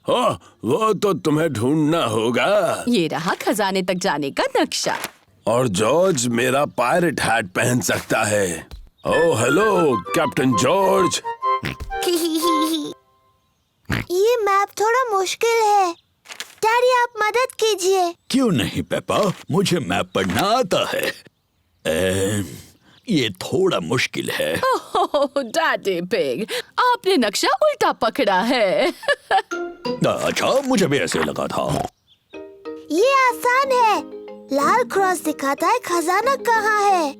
ओह, वो तो तुम्हें ढूंढना होगा। ये रहा खजाने तक जाने का नक्शा। और जॉर्ज मेरा पायरेट हैट पहन सकता है। Oh hello captain George. ये मैप थोड़ा मुश्किल है। डैडी आप मदद कीजिए। क्यों नहीं पेपा, मुझे मैप पढ़ना आता है। ये थोड़ा मुश्किल है। ओह डैडी पिग, आपने नक्शा उल्टा पकड़ा है। अच्छा, मुझे भी ऐसे लगा था। ये आसान है। लाल क्रॉस दिखाता है खजाना कहाँ है।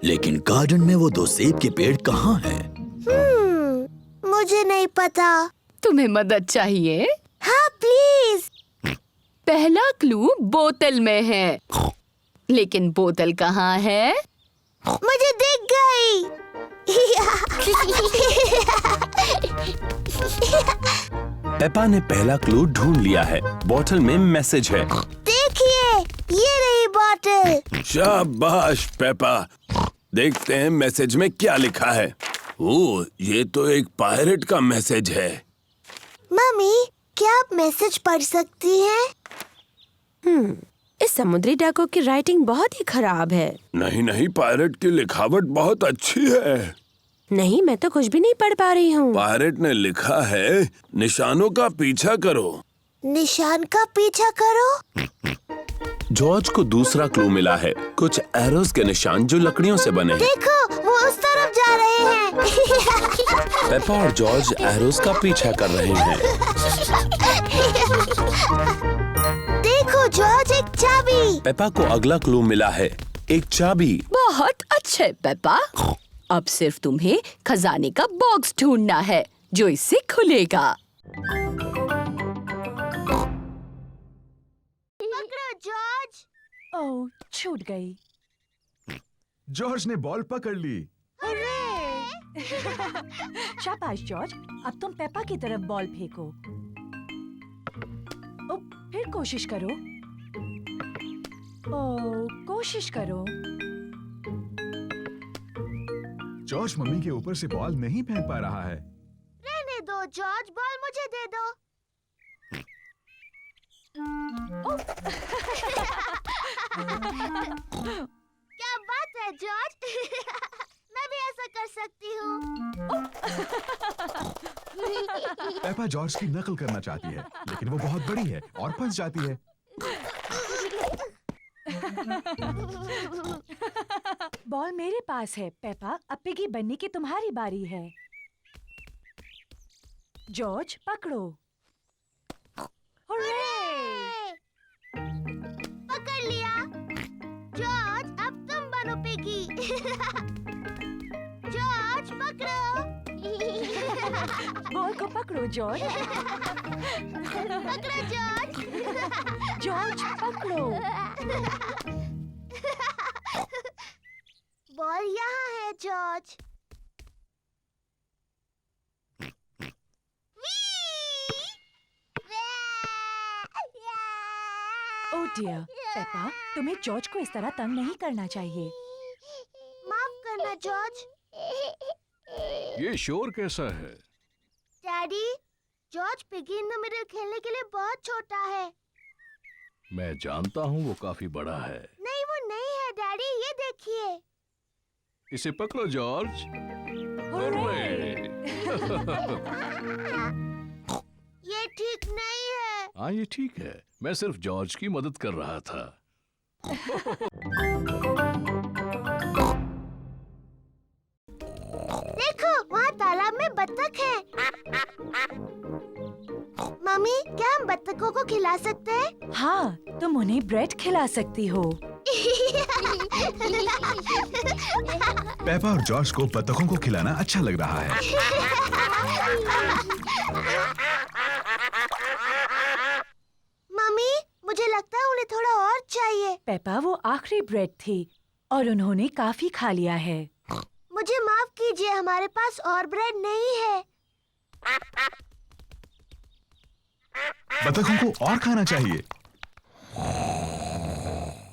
लेकिन गार्डन में वो 2 सेब के पेड़ कहाँ हैं? मुझे नहीं पता। तुम्हें मदद चाहिए? हाँ प्लीज। पहला क्लू बोतल में है, लेकिन बोतल कहाँ है? मुझे दिख गई। पेपा ने पहला क्लू ढूंढ लिया है। बोतल में मैसेज है। देखिए, ये रही बोतल। शाबाश पेपा। देखते हैं मैसेज में क्या लिखा है। ओह, ये तो एक पायरेट का मैसेज है। मम्मी, क्या आप मैसेज पढ़ सकती हैं? इस समुद्री डाकू की राइटिंग बहुत ही खराब है। नहीं नहीं, पायरेट की लिखावट बहुत अच्छी है। नहीं, मैं तो कुछ भी नहीं पढ़ पा रही हूँ। पायरेट ने लिखा है, निशानों का पीछा करो। निशान का पीछा करो। जॉर्ज को दूसरा क्लू मिला है। कुछ एरोस के निशान जो लकड़ियों से बने हैं। देखो, वो उस तरफ जा रहे हैं। पेपा और जॉर्ज एरोस का पीछा कर रहे हैं। देखो जॉर्ज, एक चाबी। पेपा को अगला क्लू मिला है, एक चाबी। बहुत अच्छे पेपा। अब सिर्फ तुम्हें खजाने का बॉक्स ढूंढना है जो इससे खुलेगा। पकड़ो जॉर्ज। ओह, छूट गई। जॉर्ज ने बॉल पकड़ ली। शाबाश जॉर्ज, अब तुम पेपा की तरफ बॉल फेंको। ओ, फिर कोशिश करो। ओह, कोशिश करो। जॉर्ज मम्मी के ऊपर से बॉल नहीं फेंक पा रहा है। रहने दो जॉर्ज, बॉल मुझे दे दो। क्या बात है जॉर्ज। मैं भी ऐसा कर सकती हूँ। पेपा जॉर्ज की नकल करना चाहती है, लेकिन वो बहुत बड़ी है और फंस जाती है। बॉल मेरे पास है पेपा, अब पिगी बनने की तुम्हारी बारी है। जॉर्ज पकड़ो। पकड़ लिया। जॉर्ज, अब तुम बनो पिगी। जॉर्ज पकड़ो। बॉल को पकड़ो जॉर्ज। पकड़ो जॉर्ज। जॉर्ज पकड़ो। बॉल यहाँ है जॉर्ज। ओह डियर, पेपा, तुम्हें जॉर्ज को इस तरह तंग नहीं करना चाहिए। माफ करना जॉर्ज। ये शोर कैसा है? Daddy, George piggy in the middle खेलने के लिए बहुत छोटा है। मैं जानता हूँ वो काफी बड़ा है। नहीं, वो नहीं है डैडी, ये देखिए। इसे पकड़ो जॉर्ज। ये ठीक नहीं है। हाँ, ये ठीक है। मैं सिर्फ जॉर्ज की मदद कर रहा था। देखो, वहाँ तालाब में बत्तख है। मम्मी, क्या हम बत्तखों को खिला सकते हैं? हाँ, तुम उन्हें ब्रेड खिला सकती हो। पेपा और जॉर्ज को बत्तखों को खिलाना अच्छा लग रहा है। मम्मी, मुझे लगता है उन्हें थोड़ा और चाहिए। पेपा, वो आखिरी ब्रेड थी और उन्होंने काफी खा लिया है। मुझे माफ कीजिए, हमारे पास और ब्रेड नहीं है। बत्तखों को और खाना चाहिए।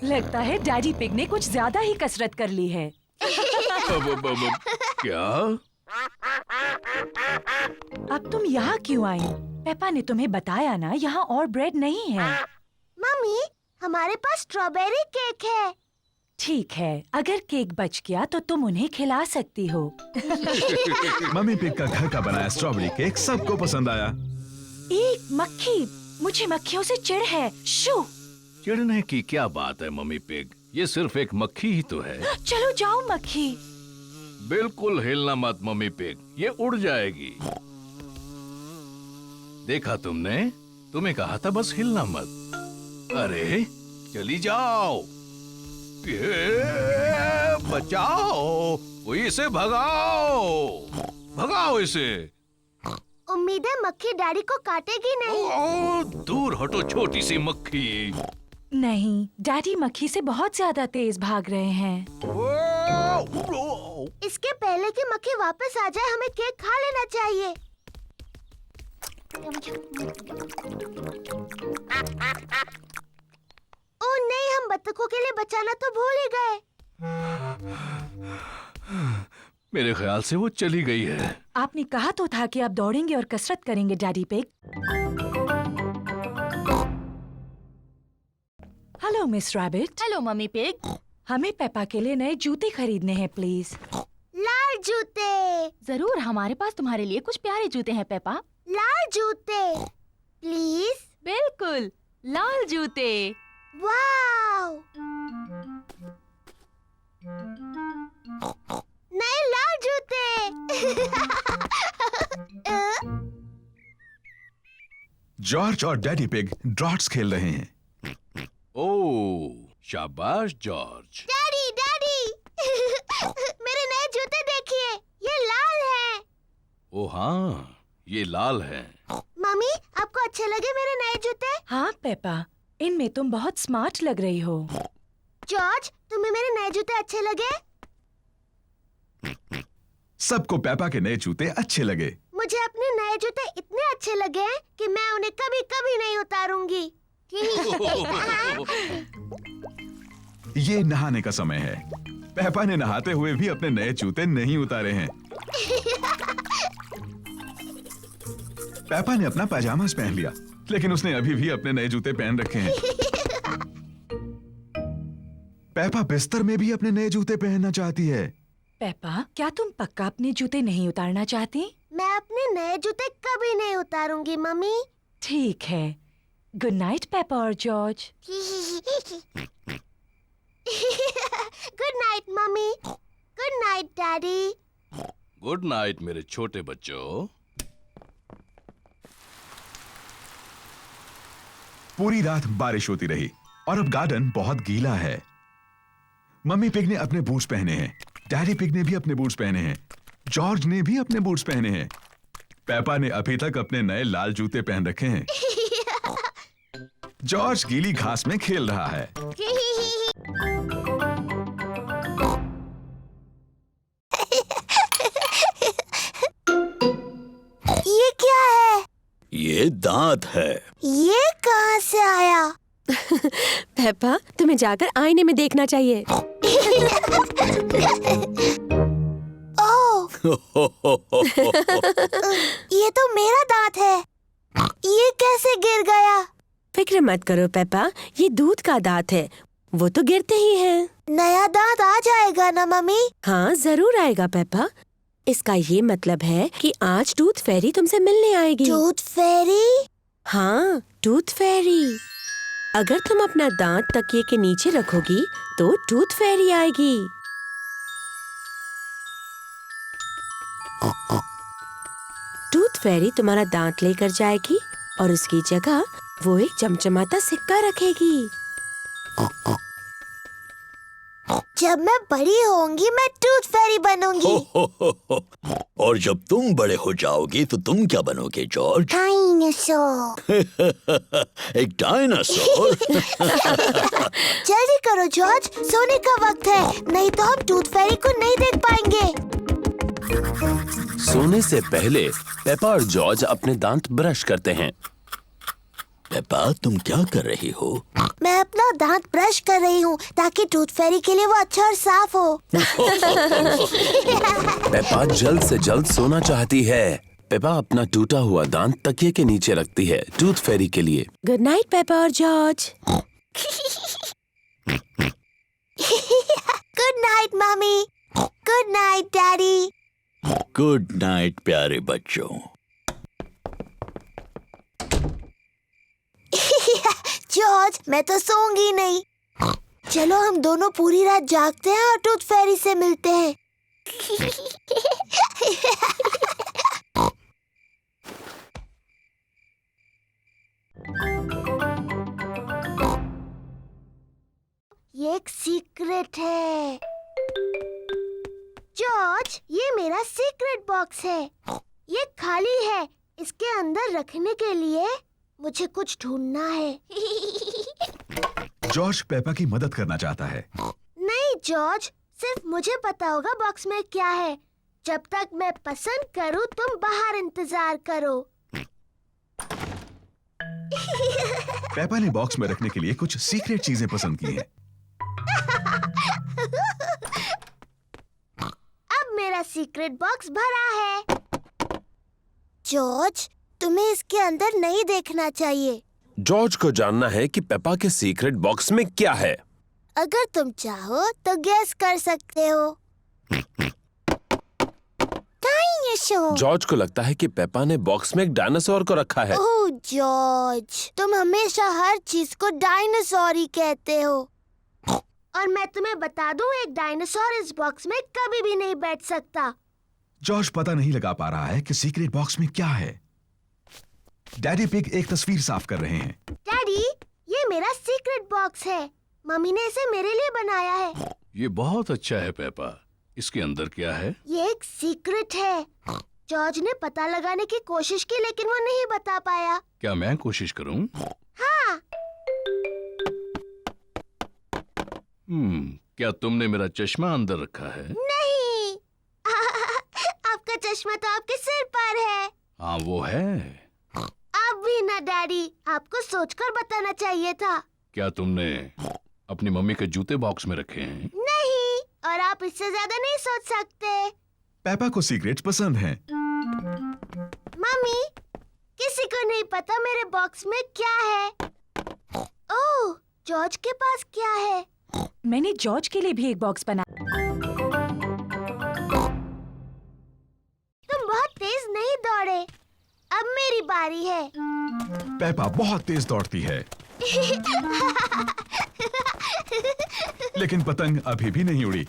लगता है डैडी पिग ने कुछ ज्यादा ही कसरत कर ली है। क्या? अब तुम यहाँ क्यों आई? पेपा ने तुम्हें बताया ना, यहाँ और ब्रेड नहीं है। मम्मी, हमारे पास स्ट्रॉबेरी केक है। ठीक है, अगर केक बच गया तो तुम उन्हें खिला सकती हो। मम्मी पिग का घर का बनाया स्ट्रॉबेरी केक सबको पसंद आया। एक मक्खी, मुझे मक्खियों से चिढ़ है। शू! चिढ़ने की क्या बात है मम्मी पिग, ये सिर्फ एक मक्खी ही तो है। चलो जाओ मक्खी। बिल्कुल हिलना मत मम्मी पिग, ये उड़ जाएगी। देखा तुमने, तुम्हें कहा था बस हिलना मत। अरे चली जाओ, ये बचाओ, कोई इसे भगाओ, भगाओ इसे। उम्मीद है मक्खी डैडी को काटेगी नहीं। ओ, दूर हटो छोटी सी मक्खी। नहीं, डैडी मक्खी से बहुत ज्यादा तेज भाग रहे हैं। इसके पहले कि मक्खी वापस आ जाए, हमें केक खा लेना चाहिए। ओह नहीं, हम बत्तखों के लिए बचाना तो भूल ही गए। मेरे ख्याल से वो चली गई है। आपने कहा तो था कि आप दौड़ेंगे और कसरत करेंगे daddy pig. Hello miss rabbit. Hello mummy pig. हमें पेपा के लिए नए जूते खरीदने हैं प्लीज। लाल जूते। जरूर, हमारे पास तुम्हारे लिए कुछ प्यारे जूते हैं पेपा। लाल जूते प्लीज। बिल्कुल, लाल जूते। वाव, नए लाल जूते। जॉर्ज और डैडी पिग ड्रॉट्स खेल रहे हैं। ओह, शाबाश जॉर्ज। डैडी डैडी, मेरे नए जूते देखिए, ये लाल हैं। ओ हाँ, ये लाल है। मम्मी, आपको अच्छे लगे मेरे नए जूते? हाँ पेपा, इनमें तुम बहुत स्मार्ट लग रही हो। जॉर्ज, तुम्हें मेरे नए जूते अच्छे लगे? सबको पेपा के नए जूते अच्छे लगे। मुझे अपने नए जूते इतने अच्छे लगे हैं कि मैं उन्हें कभी कभी नहीं उतारूंगी। ये नहाने का समय है। पेपा ने नहाते हुए भी अपने नए जूते नहीं उतारे हैं। पेपा ने अपना पाजामास पहन लिया, लेकिन उसने अभी भी अपने नए जूते पहन रखे हैं। पेपा बिस्तर में भी अपने नए जूते पहनना चाहती है। पेपा, क्या तुम पक्का अपने जूते नहीं उतारना चाहती? मैं अपने नए जूते कभी नहीं उतारूंगी मम्मी। ठीक है। गुड नाइट पेपा और George. Good night mummy. Good night daddy. Good night मेरे छोटे बच्चों। पूरी रात बारिश होती रही और अब गार्डन बहुत गीला है। मम्मी पिग ने अपने बूट्स पहने हैं, डैडी पिग ने भी अपने बूट्स पहने हैं, जॉर्ज ने भी अपने बूट्स पहने हैं। पेपा ने अभी तक अपने नए लाल जूते पहन रखे हैं। जॉर्ज गीली घास में खेल रहा है। ये क्या है? ये दांत है। ये कहाँ से आया? पेपा, तुम्हें जाकर आईने में देखना चाहिए। ओह, ये तो मेरा दांत है। ये कैसे गिर गया? फिक्र मत करो पेपा, ये दूध का दांत है, वो तो गिरते ही हैं। नया दांत आ जाएगा ना मम्मी? हाँ जरूर आएगा पेपा। इसका ये मतलब है कि आज टूथ फेरी तुमसे मिलने आएगी। टूथ फेरी? हाँ, टूथ फेरी। अगर तुम अपना दांत तकिए के नीचे रखोगी तो टूथ फेरी आएगी। टूथ फेरी तुम्हारा दांत लेकर जाएगी और उसकी जगह वो एक चमचमाता सिक्का रखेगी। जब मैं बड़ी होंगी मैं टूथ फेरी बनूंगी। और जब तुम बड़े हो जाओगे तो तुम क्या बनोगे जॉर्ज? डायनासोर। एक डायनासोर? जल्दी करो जॉर्ज, सोने का वक्त है, नहीं तो हम टूथ फेरी को नहीं देख पाएंगे। सोने से पहले पेपा और जॉर्ज अपने दांत ब्रश करते हैं। पेपा, तुम क्या कर रही हो? मैं अपना दांत ब्रश कर रही हूँ ताकि टूथ फेरी के लिए वो अच्छा और साफ हो। पेपा जल्द से जल्द सोना चाहती है। पेपा अपना टूटा हुआ दांत तकिए के नीचे रखती है टूथ फेरी के लिए। गुड नाइट पेपा और George. Good night mummy. Good night daddy. Good night प्यारे बच्चों। जॉर्ज, मैं तो सोऊंगी नहीं। चलो हम दोनों पूरी रात जागते हैं और टूथ फेरी से मिलते हैं। ये एक सीक्रेट है। जॉर्ज, ये मेरा सीक्रेट बॉक्स है। ये खाली है। इसके अंदर रखने के लिए मुझे कुछ ढूंढना है। जॉर्ज पेपा की मदद करना चाहता है। नहीं जॉर्ज, सिर्फ मुझे पता होगा बॉक्स में क्या है। जब तक मैं पसंद करूं, तुम बाहर इंतजार करो। पेपा ने बॉक्स में रखने के लिए कुछ सीक्रेट चीजें पसंद की हैं। अब मेरा सीक्रेट बॉक्स भरा है। जॉर्ज, तुम्हें इसके अंदर नहीं देखना चाहिए। जॉर्ज को जानना है कि पेपा के सीक्रेट बॉक्स में क्या है। अगर तुम चाहो तो गैस कर सकते हो। डायनासोर। जॉर्ज को लगता है कि पेपा ने बॉक्स में एक डायनासोर को रखा है। ओह जॉर्ज, तुम हमेशा हर चीज को डायनासोर ही कहते हो। और मैं तुम्हें बता दूं, एक डायनासोर इस बॉक्स में कभी भी नहीं बैठ सकता। जॉर्ज पता नहीं लगा पा रहा है कि सीक्रेट बॉक्स में क्या है। डैडी पिग एक तस्वीर साफ कर रहे हैं। डैडी, ये मेरा सीक्रेट बॉक्स है। मम्मी ने इसे मेरे लिए बनाया है। ये बहुत अच्छा है पेपा। इसके अंदर क्या है? ये एक सीक्रेट है। जॉर्ज ने पता लगाने की कोशिश की, लेकिन वो नहीं बता पाया। क्या मैं कोशिश करूं? हाँ। क्या तुमने मेरा चश्मा अंदर रखा है? नहीं। आपका चश्मा तो आपके सिर पर है। हाँ वो है। अब भी ना डैडी, आपको सोचकर बताना चाहिए था। क्या तुमने अपनी मम्मी के जूते बॉक्स में रखे हैं? नहीं, और आप इससे ज्यादा नहीं सोच सकते। पेपा को सीक्रेट्स पसंद हैं। मम्मी, किसी को नहीं पता मेरे बॉक्स में क्या है। ओह, जॉर्ज के पास क्या है? मैंने जॉर्ज के लिए भी एक बॉक्स बना। तुम बहुत तेज नहीं दौड़े। अब मेरी बारी है। पेपा बहुत तेज दौड़ती है, लेकिन पतंग अभी भी नहीं उड़ी।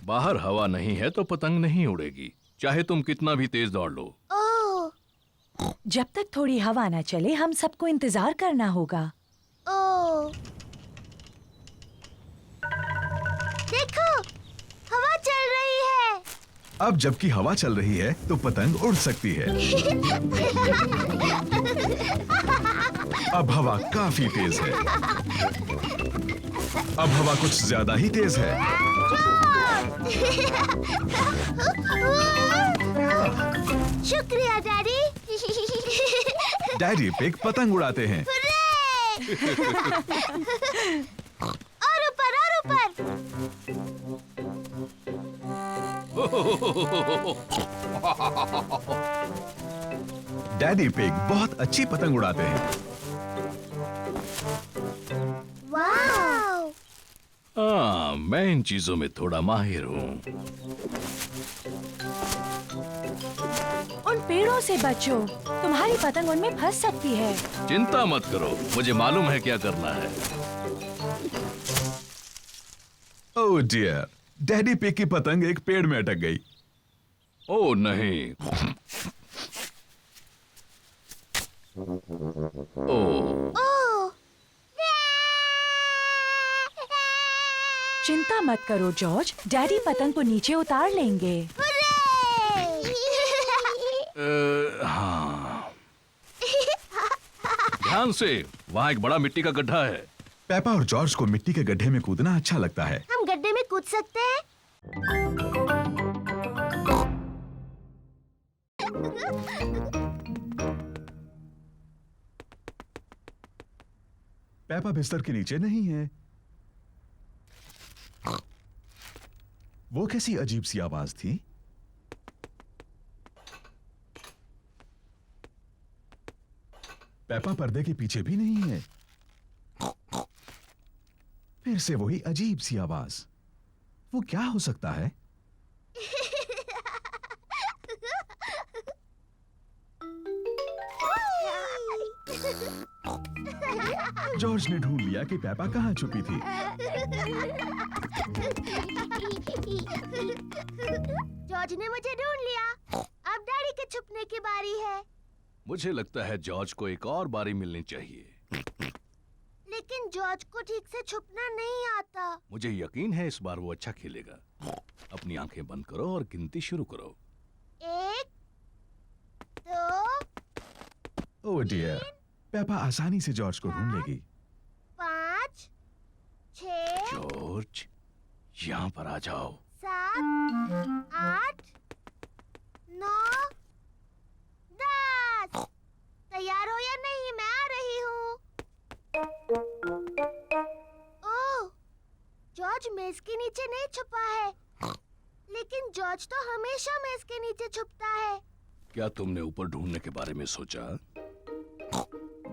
बाहर हवा नहीं है तो पतंग नहीं उड़ेगी, चाहे तुम कितना भी तेज दौड़ लो। ओह, जब तक थोड़ी हवा ना चले, हम सबको इंतजार करना होगा। ओह, देखो, हवा चल रही है। अब जबकि हवा चल रही है तो पतंग उड़ सकती है। अब हवा काफी तेज है। अब हवा कुछ ज्यादा ही तेज है। शुक्रिया डैडी। डैडी पिग पतंग उड़ाते हैं। और ऊपर और ऊपर। डैडी पिग बहुत अच्छी पतंग उड़ाते हैं। वाव! हाँ, मैं इन चीजों में थोड़ा माहिर हूँ। उन पेड़ों से बचो, तुम्हारी पतंग उनमें फंस सकती है। चिंता मत करो, मुझे मालूम है क्या करना है। ओह डियर, डैडी पिग की पतंग एक पेड़ में अटक गई। ओह नहीं। ओह, ओह! चिंता मत करो जॉर्ज, डैडी पतंग को नीचे उतार लेंगे। हाँ। ध्यान से, वहाँ एक बड़ा मिट्टी का गड्ढा है। पेपा और जॉर्ज को मिट्टी के गड्ढे में कूदना अच्छा लगता है। हम गड्ढे में कूद सकते हैं? पेपा बिस्तर के नीचे नहीं है। वो कैसी अजीब सी आवाज थी? पेपा पर्दे के पीछे भी नहीं है। फिर से वही अजीब सी आवाज। वो क्या हो सकता है? जॉर्ज ने ढूंढ लिया कि पेपा कहाँ छुपी थी। जॉर्ज ने मुझे ढूंढ लिया। अब डैडी के छुपने की बारी है। मुझे लगता है जॉर्ज को एक और बारी मिलनी चाहिए। लेकिन जॉर्ज को ठीक से छुपना नहीं आता। मुझे यकीन है इस बार वो अच्छा खेलेगा। अपनी आंखें बंद करो और गिनती शुरू करो। 1, 2, ओह डियर, पेपा आसानी से जॉर्ज को ढूंढ लेगी। 5, 6, जॉर्ज, यहाँ पर आ जाओ। 7, 8, 9, 10। तैयार हो या नहीं? मैं आ रही हूँ। ओह, जॉर्ज मेज के नीचे नहीं छुपा है। लेकिन जॉर्ज तो हमेशा मेज के नीचे छुपता है। क्या तुमने ऊपर ढूंढने के बारे में सोचा?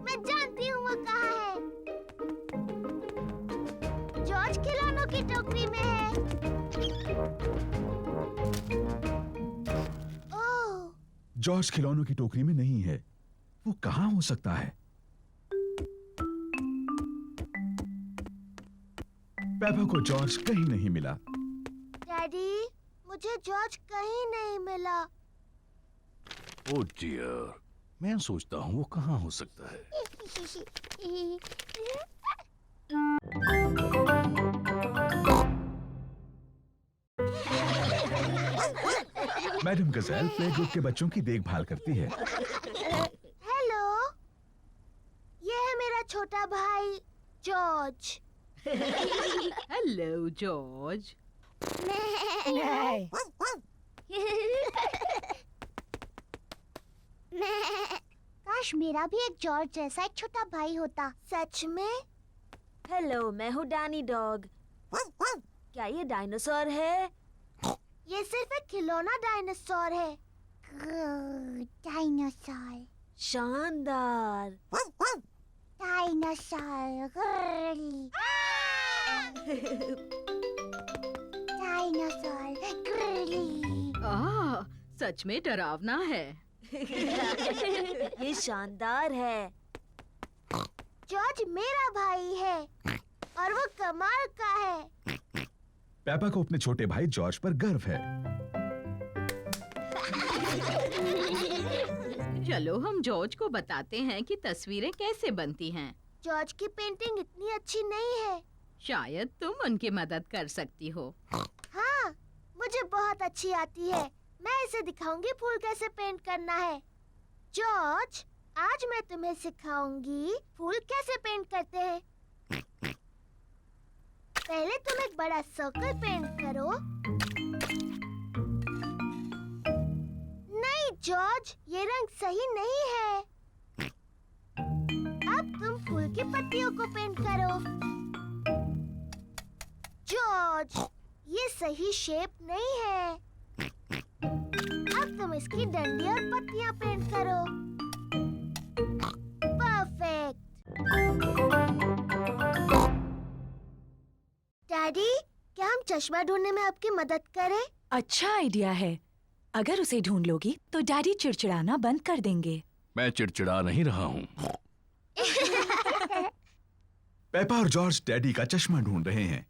मैं जानती हूँ वो कहाँ है। जॉर्ज खिलौनों की टोकरी में है। ओह, जॉर्ज खिलौनों की टोकरी में नहीं है। वो कहाँ हो सकता है? पेपा को जॉर्ज कहीं नहीं मिला। डैडी, मुझे जॉर्ज कहीं नहीं मिला। ओह डियर, मैं सोचता हूँ वो कहाँ हो सकता है। मैडम गजेल प्ले ग्रुप के बच्चों की देखभाल करती है। हेलो, ये है मेरा छोटा भाई जॉर्ज। Hello George. काश मेरा भी एक जॉर्ज जैसा एक छोटा भाई होता। सच में? हेलो, मैं हूँ डैनी डॉग। क्या ये डायनासोर है? ये सिर्फ एक खिलौना डायनासोर है। डायनासोर, शानदार। Dinosaur, dinosaur. सच में डरावना है। ये शानदार है। जॉर्ज मेरा भाई है और वो कमाल का है। पेपा को अपने छोटे भाई जॉर्ज पर गर्व है। चलो हम जॉर्ज को बताते हैं कि तस्वीरें कैसे बनती हैं। जॉर्ज की पेंटिंग इतनी अच्छी नहीं है। शायद तुम उनकी मदद कर सकती हो। हाँ, मुझे बहुत अच्छी आती है। मैं इसे दिखाऊंगी फूल कैसे पेंट करना है। जॉर्ज, आज मैं तुम्हें सिखाऊंगी फूल कैसे पेंट करते हैं। पहले तुम एक बड़ा सर्कल पेंट करो। नहीं जॉर्ज, ये रंग सही नहीं है। अब तुम फूल की पत्तियों को पेंट करो। जॉर्ज, ये सही शेप नहीं है। अब तुम इसकी डंडी और पत्तियां पेंट करो। परफेक्ट। डैडी, क्या हम चश्मा ढूंढने में आपकी मदद करें? अच्छा आइडिया है। अगर उसे ढूंढ लोगी तो डैडी चिड़चिड़ाना बंद कर देंगे। मैं चिड़चिड़ा नहीं रहा हूँ। पेपा और जॉर्ज डैडी का चश्मा ढूंढ रहे हैं।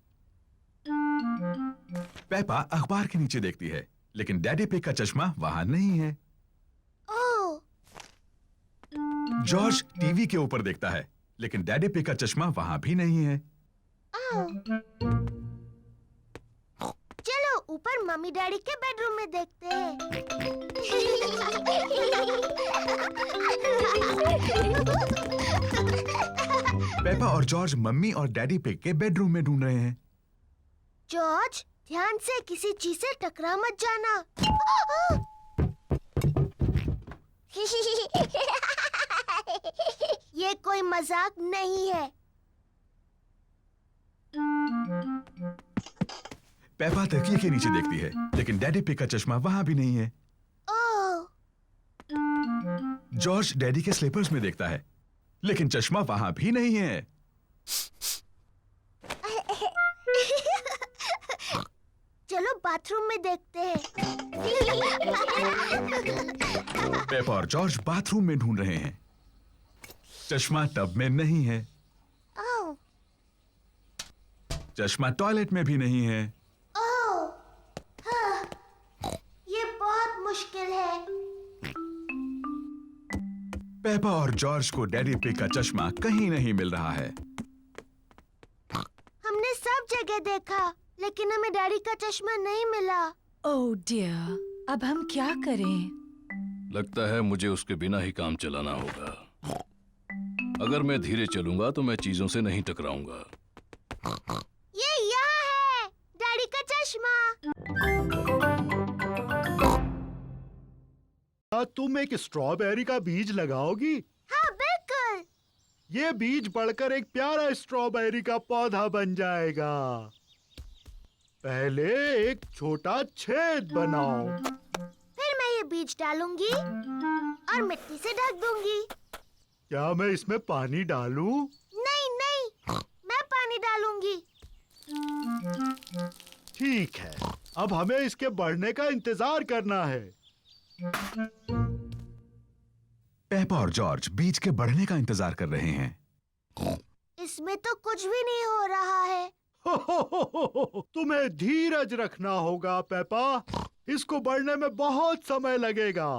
पेपा अखबार के नीचे देखती है, लेकिन डैडी पिग का चश्मा वहां नहीं है। ओह, जॉर्ज टीवी के ऊपर देखता है, लेकिन डैडी पिग का चश्मा वहां भी नहीं है। चलो ऊपर मम्मी डैडी के बेडरूम में देखते हैं। पेपा और जॉर्ज मम्मी और डैडी पिग के बेडरूम में ढूंढ रहे हैं। जॉर्ज, ध्यान से किसी चीज से टकरा मत जाना। ये कोई मजाक नहीं है। पेपा तकिए के नीचे देखती है, लेकिन डैडी पिग का चश्मा वहां भी नहीं है। ओह, जॉर्ज डैडी के स्लीपर्स में देखता है, लेकिन चश्मा वहां भी नहीं है। चलो बाथरूम में देखते हैं। पेपा और जॉर्ज बाथरूम में ढूंढ रहे हैं। चश्मा टब में नहीं है, ओह, चश्मा टॉयलेट में भी नहीं है। ओह, हाँ, ये बहुत मुश्किल है। पेपा और जॉर्ज को डैडी पिग का चश्मा कहीं नहीं मिल रहा है। हमने सब जगह देखा, लेकिन हमें डैडी का चश्मा नहीं मिला। ओह डियर, अब हम क्या करें? लगता है मुझे उसके बिना ही काम चलाना होगा। अगर मैं धीरे चलूंगा तो मैं चीजों से नहीं टकराऊंगा। ये यहाँ है, डैडी का चश्मा। तुम एक स्ट्रॉबेरी का बीज लगाओगी? हाँ बिल्कुल। ये बीज बढ़कर एक प्यारा स्ट्रॉबेरी का पौधा बन जाएगा। पहले एक छोटा छेद बनाओ। फिर मैं ये बीज डालूंगी और मिट्टी से ढक दूंगी। क्या मैं इसमें पानी डालूं? नहीं नहीं, मैं पानी डालूंगी। ठीक है, अब हमें इसके बढ़ने का इंतजार करना है। पेपा और जॉर्ज बीज के बढ़ने का इंतजार कर रहे हैं। इसमें तो कुछ भी नहीं हो रहा है। तुम्हें धीरज रखना होगा पेपा, इसको बढ़ने में बहुत समय लगेगा।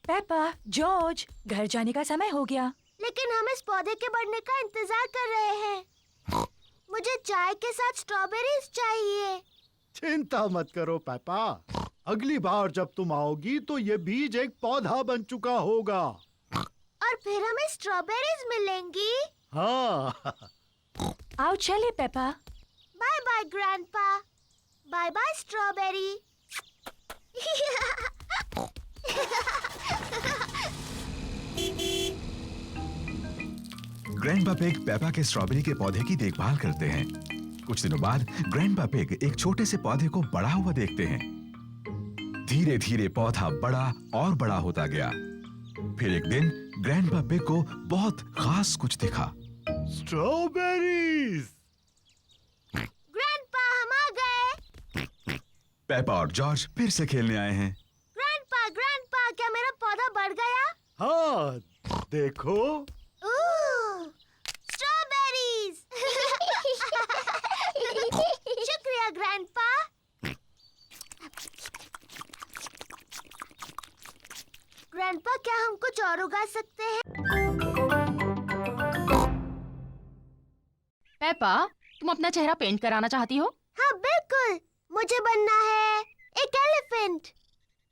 पेपा, जॉर्ज, घर जाने का समय हो गया। लेकिन हम इस पौधे के बढ़ने का इंतजार कर रहे हैं। मुझे चाय के साथ स्ट्रॉबेरीज चाहिए। चिंता मत करो पेपा, अगली बार जब तुम आओगी तो ये बीज एक पौधा बन चुका होगा और फिर हमें स्ट्रॉबेरीज मिलेंगी। हाँ। आओ चले Peppa. Bye bye grandpa, bye bye strawberry. Grandpa pig Peppa के स्ट्रॉबेरी के पौधे की देखभाल करते हैं। कुछ दिनों बाद ग्रैंडपा पिग एक छोटे से पौधे को बड़ा हुआ देखते हैं। धीरे धीरे पौधा बड़ा और बड़ा होता गया। फिर एक दिन ग्रैंडपा पिग को बहुत खास कुछ दिखा। स्ट्रॉबेरीज। ग्रैंडपा, हम आ गए। पेपा और जॉर्ज फिर से खेलने आए हैं। ग्रैंडपा, ग्रैंडपा, क्या मेरा पौधा बढ़ गया? हाँ, देखो। स्ट्रॉबेरीज। शुक्रिया ग्रैंडपा। ग्रैंडपा, क्या हम कुछ और उगा सकते हैं? पेपा, तुम अपना चेहरा पेंट कराना चाहती हो? हाँ बिल्कुल, मुझे बनना है एक एलिफेंट।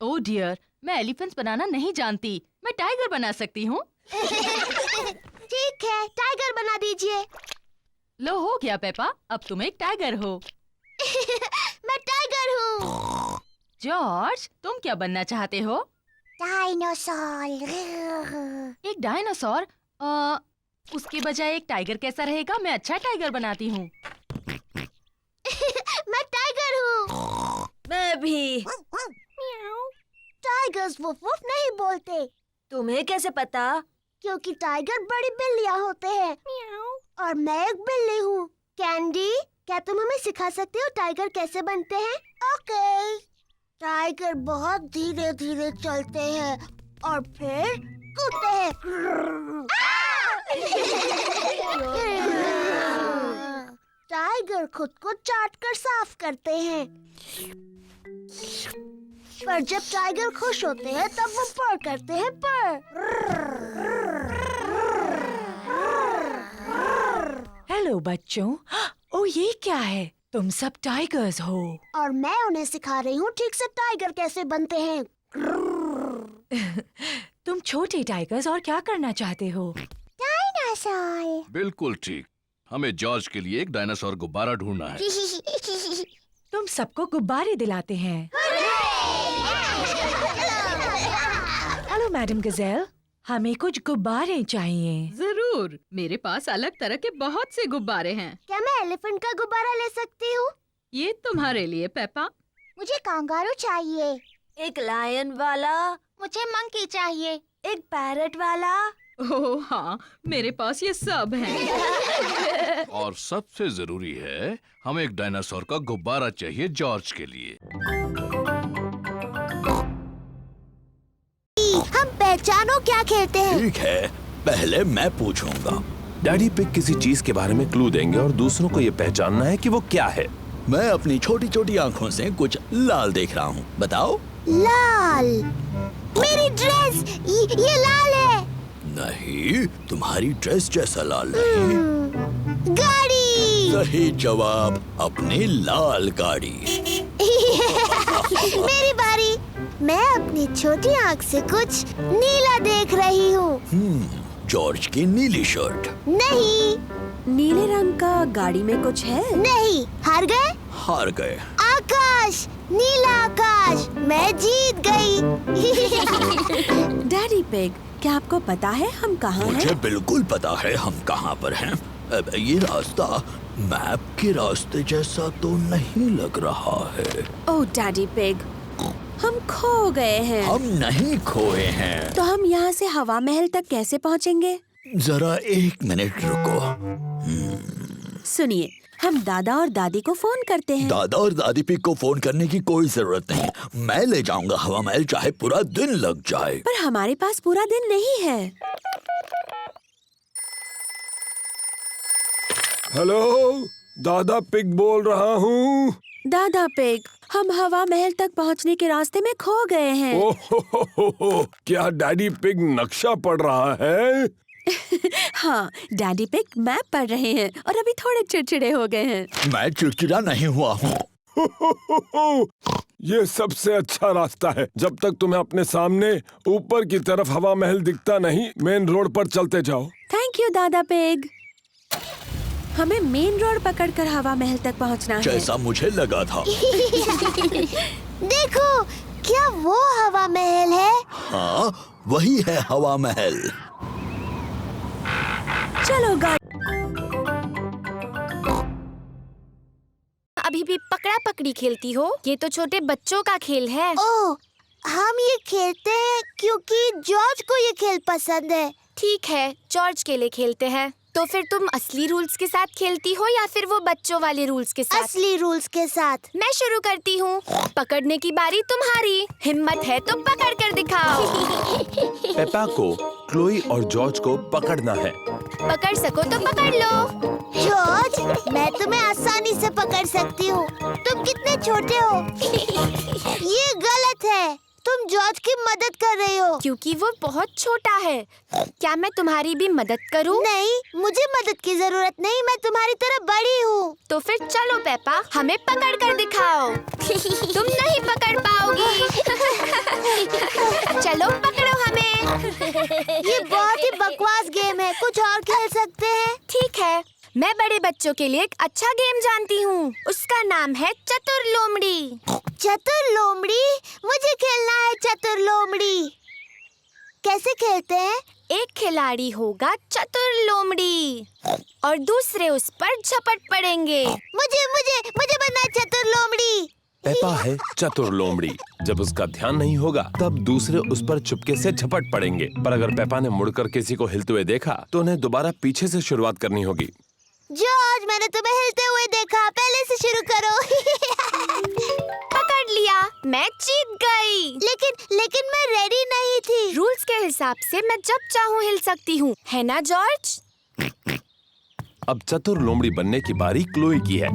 ओह डियर, मैं एलिफेंट्स बनाना नहीं जानती। मैं टाइगर बना सकती हूँ। ठीक है, टाइगर बना दीजिए। लो, हो गया पेपा, अब तुम एक टाइगर हो। मैं टाइगर हूँ। जॉर्ज, तुम क्या बनना चाहते हो? डायनासोर। एक डायनासोर? उसके बजाय एक टाइगर कैसा रहेगा? मैं अच्छा टाइगर बनाती हूँ। मैं टाइगर हूँ। मैं भी। टाइगर्स वुफ वुफ नहीं बोलते। तुम्हें कैसे पता? क्योंकि टाइगर बड़ी बिल्लियाँ होते हैं और मैं एक बिल्ली हूँ। कैंडी, क्या तुम हमें सिखा सकते हो टाइगर कैसे बनते हैं? ओके। टाइगर बहुत धीरे धीरे चलते हैं और फिर कूदते हैं। टाइगर खुद को चाट कर साफ करते हैं। पर जब टाइगर खुश होते हैं तब वो पर करते हैं पर। हेलो बच्चों। ओह, ये क्या है? तुम सब टाइगर्स हो। और मैं उन्हें सिखा रही हूँ ठीक से टाइगर कैसे बनते हैं। तुम छोटे टाइगर्स और क्या करना चाहते हो? डायनासोर। बिल्कुल ठीक, हमें जॉर्ज के लिए एक डायनासोर गुब्बारा ढूंढना है। तुम सबको गुब्बारे दिलाते हैं। हेलो मैडम गजेल, हमें कुछ गुब्बारे चाहिए। जरूर, मेरे पास अलग तरह के बहुत से गुब्बारे हैं। क्या मैं एलिफेंट का गुब्बारा ले सकती हूँ? ये तुम्हारे लिए पेपा। मुझे कांगारू चाहिए। एक लायन वाला, मुझे मंकी चाहिए। एक पैरट वाला। ओह हाँ, मेरे पास ये सब हैं। और सबसे जरूरी है, हमें एक डायनासोर का गुब्बारा चाहिए जॉर्ज के लिए। हम पहचानो क्या खेलते हैं। ठीक है, पहले मैं पूछूंगा। डैडी पिग किसी चीज के बारे में क्लू देंगे और दूसरों को ये पहचानना है कि वो क्या है। मैं अपनी छोटी छोटी आंखों से कुछ लाल देख रहा हूँ, बताओ। लाल। मेरी ड्रेस ये लाल है। नहीं, तुम्हारी ड्रेस जैसा लाल नहीं। गाड़ी। सही जवाब, अपनी लाल गाड़ी। मेरी बारी। मैं अपनी छोटी आँख से कुछ नीला देख रही हूँ। जॉर्ज की नीली शर्ट। नहीं। नीले रंग का गाड़ी में कुछ है? नहीं। हार गए? हार गए। आकाश, नीला आकाश, मैं जीत गई। डैडी पिग, क्या आपको पता है हम कहाँ हैं? मुझे बिल्कुल पता है हम कहाँ पर हैं। अब ये रास्ता मैप के रास्ते जैसा तो नहीं लग रहा है। ओह डैडी पिग, हम खो गए हैं। हम नहीं खोए हैं। तो हम यहाँ से हवा महल तक कैसे पहुँचेंगे? जरा 1 मिनट रुको। सुनिए, हम दादा और दादी को फोन करते हैं। दादा और दादी पिग को फोन करने की कोई जरूरत नहीं। मैं ले जाऊंगा हवा महल, चाहे पूरा दिन लग जाए। पर हमारे पास पूरा दिन नहीं है। हेलो, दादा पिग बोल रहा हूँ। दादा पिग, हम हवा महल तक पहुँचने के रास्ते में खो गए हैं। ओह, क्या डैडी पिग नक्शा पढ़ रहा है? हाँ, डैडी पिग मैप पढ़ रहे हैं और अभी थोड़े चिड़चिड़े हो गए हैं। मैं चिड़चिड़ा नहीं हुआ हूँ। ये सबसे अच्छा रास्ता है। जब तक तुम्हें अपने सामने ऊपर की तरफ हवा महल दिखता नहीं, मेन रोड पर चलते जाओ। थैंक यू दादा पिग। हमें मेन रोड पकड़कर हवा महल तक पहुंचना है। जैसा मुझे लगा था। देखो, क्या वो हवा महल है? हाँ, वही है हवा महल। चलो गाड़ी। अभी भी पकड़ा पकड़ी खेलती हो? ये तो छोटे बच्चों का खेल है। ओह, हम ये खेलते हैं क्योंकि जॉर्ज को ये खेल पसंद है। ठीक है, जॉर्ज के लिए खेलते हैं। तो फिर तुम असली रूल्स के साथ खेलती हो या फिर वो बच्चों वाले रूल्स के साथ? असली रूल्स के साथ। मैं शुरू करती हूँ। पकड़ने की बारी तुम्हारी। हिम्मत है तो पकड़ कर दिखाओ। पेपा को, क्लोई और जॉर्ज को पकड़ना है। पकड़ सको तो पकड़ लो। जॉर्ज, मैं तुम्हें आसानी से पकड़ सकती हूँ। तुम कितने छोटे हो। ये गलत है। तुम जॉर्ज की मदद कर रही हो। क्योंकि वो बहुत छोटा है। क्या मैं तुम्हारी भी मदद करूं? नहीं, मुझे मदद की जरूरत नहीं। मैं तुम्हारी तरह बड़ी हूँ। तो फिर चलो पेपा, हमें पकड़ कर दिखाओ। तुम नहीं पकड़ पाओगी। चलो पकड़ो हमें। ये बहुत ही बकवास गेम है। कुछ और खेल सकते हैं? ठीक है, मैं बड़े बच्चों के लिए एक अच्छा गेम जानती हूँ। उसका नाम है चतुर लोमड़ी। चतुर लोमड़ी? मुझे खेलना है चतुर लोमड़ी। कैसे खेलते हैं? एक खिलाड़ी होगा चतुर लोमड़ी और दूसरे उस पर झपट पड़ेंगे। मुझे बनना है चतुर लोमड़ी। पेपा है चतुर लोमड़ी। जब उसका ध्यान नहीं होगा तब दूसरे उस पर चुपके से झपट पड़ेंगे। पर अगर पेपा ने मुड़कर किसी को हिलते हुए देखा तो उन्हें दोबारा पीछे से शुरुआत करनी होगी। जॉर्ज, मैंने तुम्हें हिलते हुए देखा। पहले से शुरू करो। पकड़ लिया, मैं जीत गई। लेकिन मैं रेडी नहीं थी। रूल्स के हिसाब से मैं जब चाहूँ हिल सकती हूँ, है ना जॉर्ज? अब चतुर लोमड़ी बनने की बारी क्लोई की है।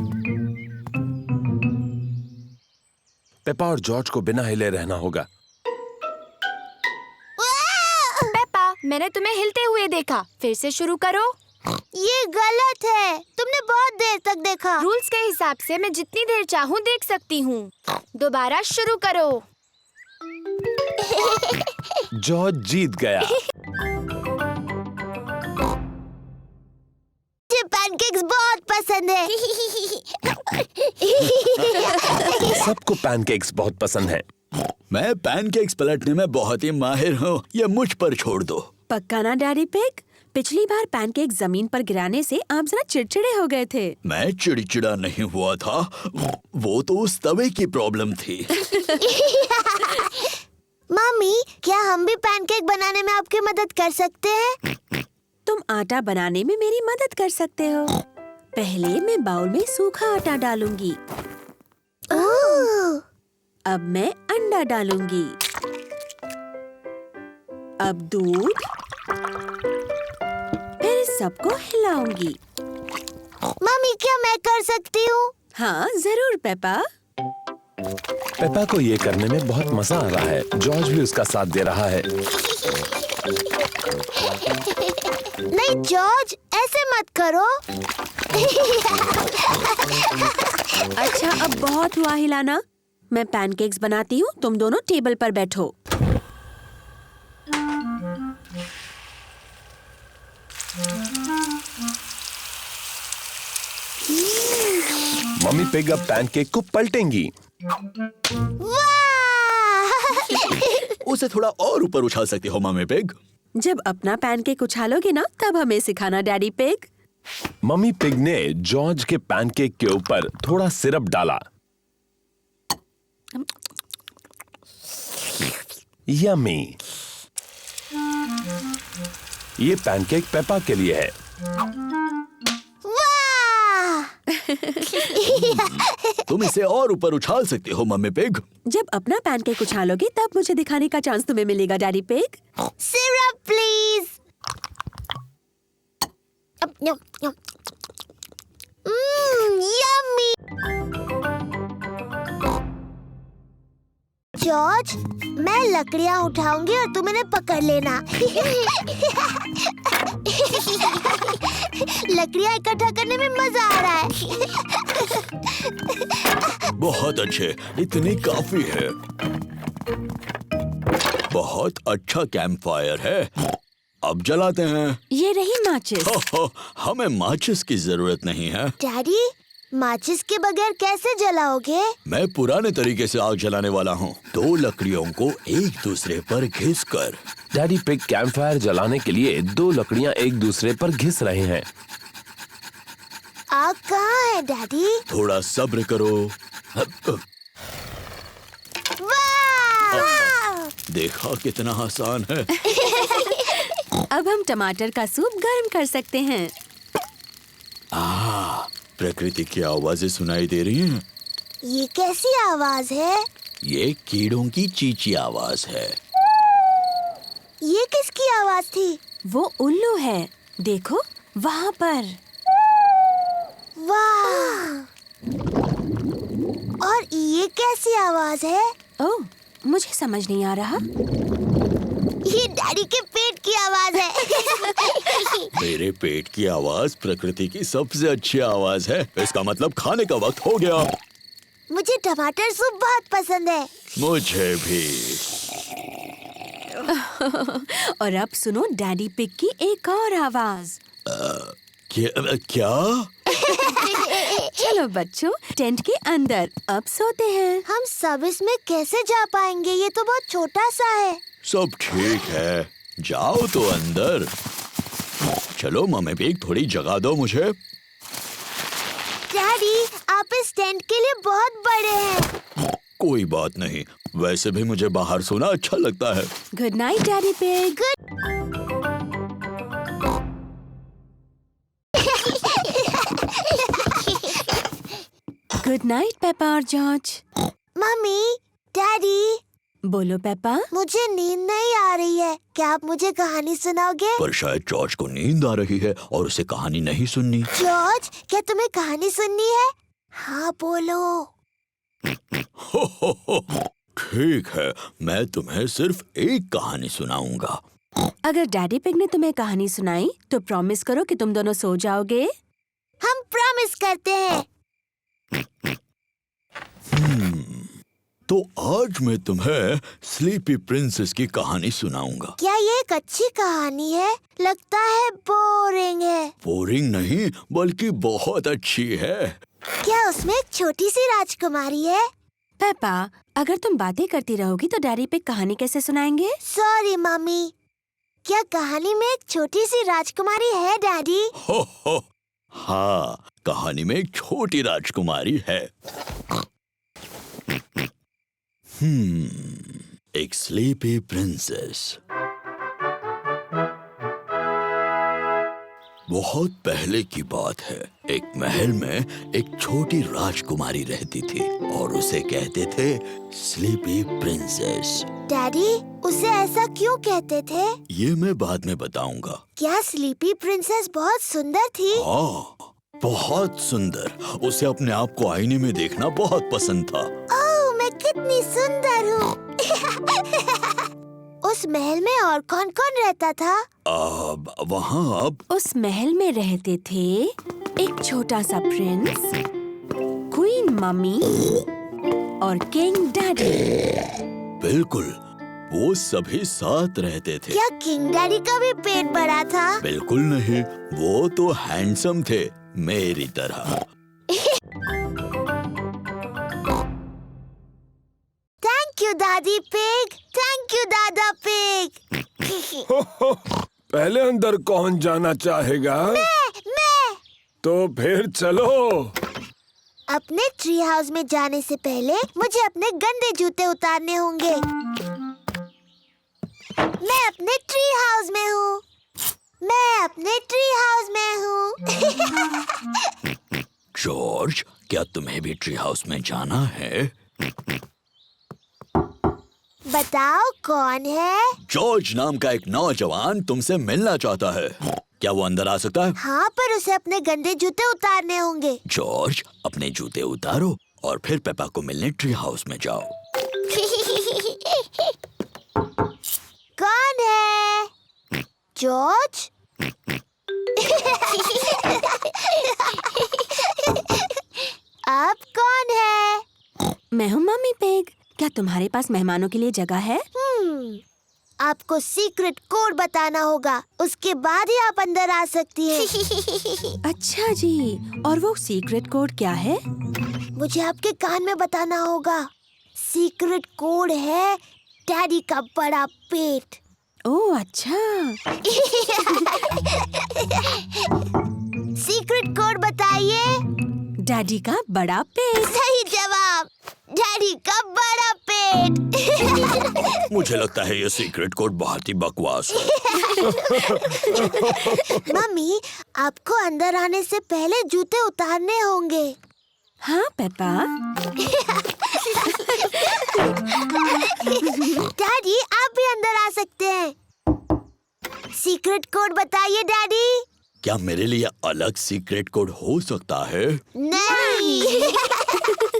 पेपा और जॉर्ज को बिना हिले रहना होगा। पेपा, मैंने तुम्हें हिलते हुए देखा। फिर से शुरू करो। ये गलत है। तुमने बहुत देर तक देखा। रूल्स के हिसाब से मैं जितनी देर चाहूँ देख सकती हूँ। दोबारा शुरू करो। जॉर्ज जीत गया। मुझे पैनकेक्स बहुत पसंद है। सबको पैनकेक्स बहुत पसंद है। मैं पैनकेक्स पलटने में बहुत ही माहिर हूँ। ये मुझ पर छोड़ दो। पक्का ना डैडी पिग? पिछली बार पैनकेक जमीन पर गिराने से आप जरा चिड़चिड़े हो गए थे। मैं चिड़चिड़ा नहीं हुआ था, वो तो उस तवे की प्रॉब्लम थी। मम्मी, क्या हम भी पैनकेक बनाने में आपकी मदद कर सकते हैं? तुम आटा बनाने में मेरी मदद कर सकते हो। पहले मैं बाउल में सूखा आटा डालूंगी। अब मैं अंडा डालूंगी। अब दूध, फिर सबको हिलाऊंगी। मम्मी, क्या मैं कर सकती हूँ? हाँ जरूर पेपा। पेपा को ये करने में बहुत मजा आ रहा है। जॉर्ज भी उसका साथ दे रहा है। नहीं जॉर्ज, ऐसे मत करो। अच्छा अब बहुत हुआ हिलाना। मैं पैनकेक्स बनाती हूँ, तुम दोनों टेबल पर बैठो। मम्मी पिग अब पैनकेक को पलटेंगी। उसे थोड़ा और ऊपर उछाल सकती हो मम्मी पिग। जब अपना पैनकेक उछालोगे ना, तब हमें सिखाना डैडी पिग। मम्मी पिग ने जॉर्ज के पैनकेक के ऊपर थोड़ा सिरप डाला। यम्मी। ये पैनकेक पेपा के लिए है। तुम इसे और ऊपर उछाल सकती हो मम्मी पिग। जब अपना पैनकेक उछालोगे तब मुझे दिखाने का चांस तुम्हें मिलेगा daddy pig. Syrup please. Yummy. George, मैं लकड़ियाँ उठाऊंगी और तुम इन्हें पकड़ लेना। लकड़ियाँ इकट्ठा करने में मजा आ रहा है। बहुत अच्छे, इतनी काफी है। बहुत अच्छा कैंप फायर है। अब जलाते हैं। ये रही माचिस। हमें माचिस की जरूरत नहीं है। डैडी, माचिस के बगैर कैसे जलाओगे? मैं पुराने तरीके से आग जलाने वाला हूँ। 2 लकड़ियों को एक दूसरे पर घिस कर। डैडी पिग कैंप फायर जलाने के लिए 2 लकड़ियाँ एक दूसरे पर घिस रहे हैं। आग कहाँ है डैडी? थोड़ा सब्र करो। वाह! देखा कितना आसान है। अब हम टमाटर का सूप गर्म कर सकते हैं। प्रकृति की आवाजें सुनाई दे रही हैं। ये कैसी आवाज है? ये कीड़ों की चींची आवाज है। ये किसकी आवाज थी? वो उल्लू है, देखो वहाँ पर। वाह! और ये कैसी आवाज है? ओह, मुझे समझ नहीं आ रहा। ये डैडी के पेट की आवाज है। मेरे पेट की आवाज प्रकृति की सबसे अच्छी आवाज है। इसका मतलब खाने का वक्त हो गया। मुझे टमाटर सूप बहुत पसंद है। मुझे भी। और अब सुनो डैडी पिग की एक और आवाज। क्या? चलो बच्चों, टेंट के अंदर अब सोते हैं। हम सब इसमें कैसे जा पाएंगे? ये तो बहुत छोटा सा है। सब ठीक है, जाओ तो अंदर। चलो मम्मी पिग, थोड़ी जगह दो मुझे। डैडी, आप इस टेंट के लिए बहुत बड़े हैं। कोई बात नहीं, वैसे भी मुझे बाहर सोना अच्छा लगता है। Good night daddy pig. Good night Peppa और जॉर्ज। Mummy, daddy. बोलो पेपा। मुझे नींद नहीं आ रही है, क्या आप मुझे कहानी सुनाओगे? पर शायद जॉर्ज को नींद आ रही है और उसे कहानी नहीं सुननी। जॉर्ज, क्या तुम्हें कहानी सुननी है? हाँ बोलो। ठीक है, मैं तुम्हें सिर्फ एक कहानी सुनाऊंगा। अगर डैडी पिग ने तुम्हें कहानी सुनाई तो प्रॉमिस करो कि तुम दोनों सो जाओगे। हम प्रॉमिस करते हैं। तो आज मैं तुम्हें स्लीपी प्रिंसेस की कहानी सुनाऊंगा। क्या ये एक अच्छी कहानी है? लगता है बोरिंग है। बोरिंग नहीं, बल्कि बहुत अच्छी है। क्या उसमें एक छोटी सी राजकुमारी है? पेपा, अगर तुम बातें करती रहोगी तो डैडी पिग कहानी कैसे सुनाएंगे? Sorry mummy. क्या कहानी में एक छोटी सी राजकुमारी है डैडी? हो हाँ, कहानी में एक छोटी राजकुमारी है। एक स्लीपी प्रिंसेस। बहुत पहले की बात है। एक महल में एक छोटी राजकुमारी रहती थी और उसे कहते थे स्लीपी प्रिंसेस। डैडी, उसे ऐसा क्यों कहते थे? ये मैं बाद में बताऊंगा। क्या स्लीपी प्रिंसेस बहुत सुंदर थी? हाँ, बहुत सुंदर। उसे अपने आप को आईने में देखना बहुत पसंद था। ओह, मैं कितनी सुंदर हूँ। उस महल में और कौन कौन रहता था? वहाँ अब उस महल में रहते थे एक छोटा सा प्रिंस, क्वीन मम्मी और किंग डैडी। बिल्कुल, वो सभी साथ रहते थे। क्या किंग डैडी का भी पेट बड़ा था? बिल्कुल नहीं, वो तो हैंडसम थे, मेरी तरह। थैंक यू दादी पिग, थैंक यू दादा पिग। पहले अंदर कौन जाना चाहेगा? मैं। तो फिर चलो। अपने ट्री हाउस में जाने से पहले मुझे अपने गंदे जूते उतारने होंगे। मैं अपने ट्री हाउस में हूँ। मैं अपने ट्री हाउस में हूँ। जॉर्ज, क्या तुम्हें भी ट्री हाउस में जाना है? बताओ कौन है? जॉर्ज नाम का एक नौजवान तुमसे मिलना चाहता है। क्या वो अंदर आ सकता है? हाँ, पर उसे अपने गंदे जूते उतारने होंगे। जॉर्ज, अपने जूते उतारो और फिर पेपा को मिलने ट्री हाउस में जाओ। कौन है? जॉर्ज? आप कौन है? मैं हूँ मम्मी पिग। क्या तुम्हारे पास मेहमानों के लिए जगह है? आपको सीक्रेट कोड बताना होगा, उसके बाद ही आप अंदर आ सकती हैं। अच्छा जी, और वो सीक्रेट कोड क्या है? मुझे आपके कान में बताना होगा। सीक्रेट कोड है डैडी का बड़ा पेट। ओह अच्छा। सीक्रेट कोड बताइए। डैडी का बड़ा पेट। सही जवाब, डैडी का बड़ा पेट। मुझे लगता है ये सीक्रेट कोड बहुत ही बकवास है। मम्मी, आपको अंदर आने से पहले जूते उतारने होंगे। हाँ पेपा। डैडी, आप भी अंदर आ सकते हैं। सीक्रेट कोड बताइए डैडी। क्या मेरे लिए अलग सीक्रेट कोड हो सकता है? नहीं।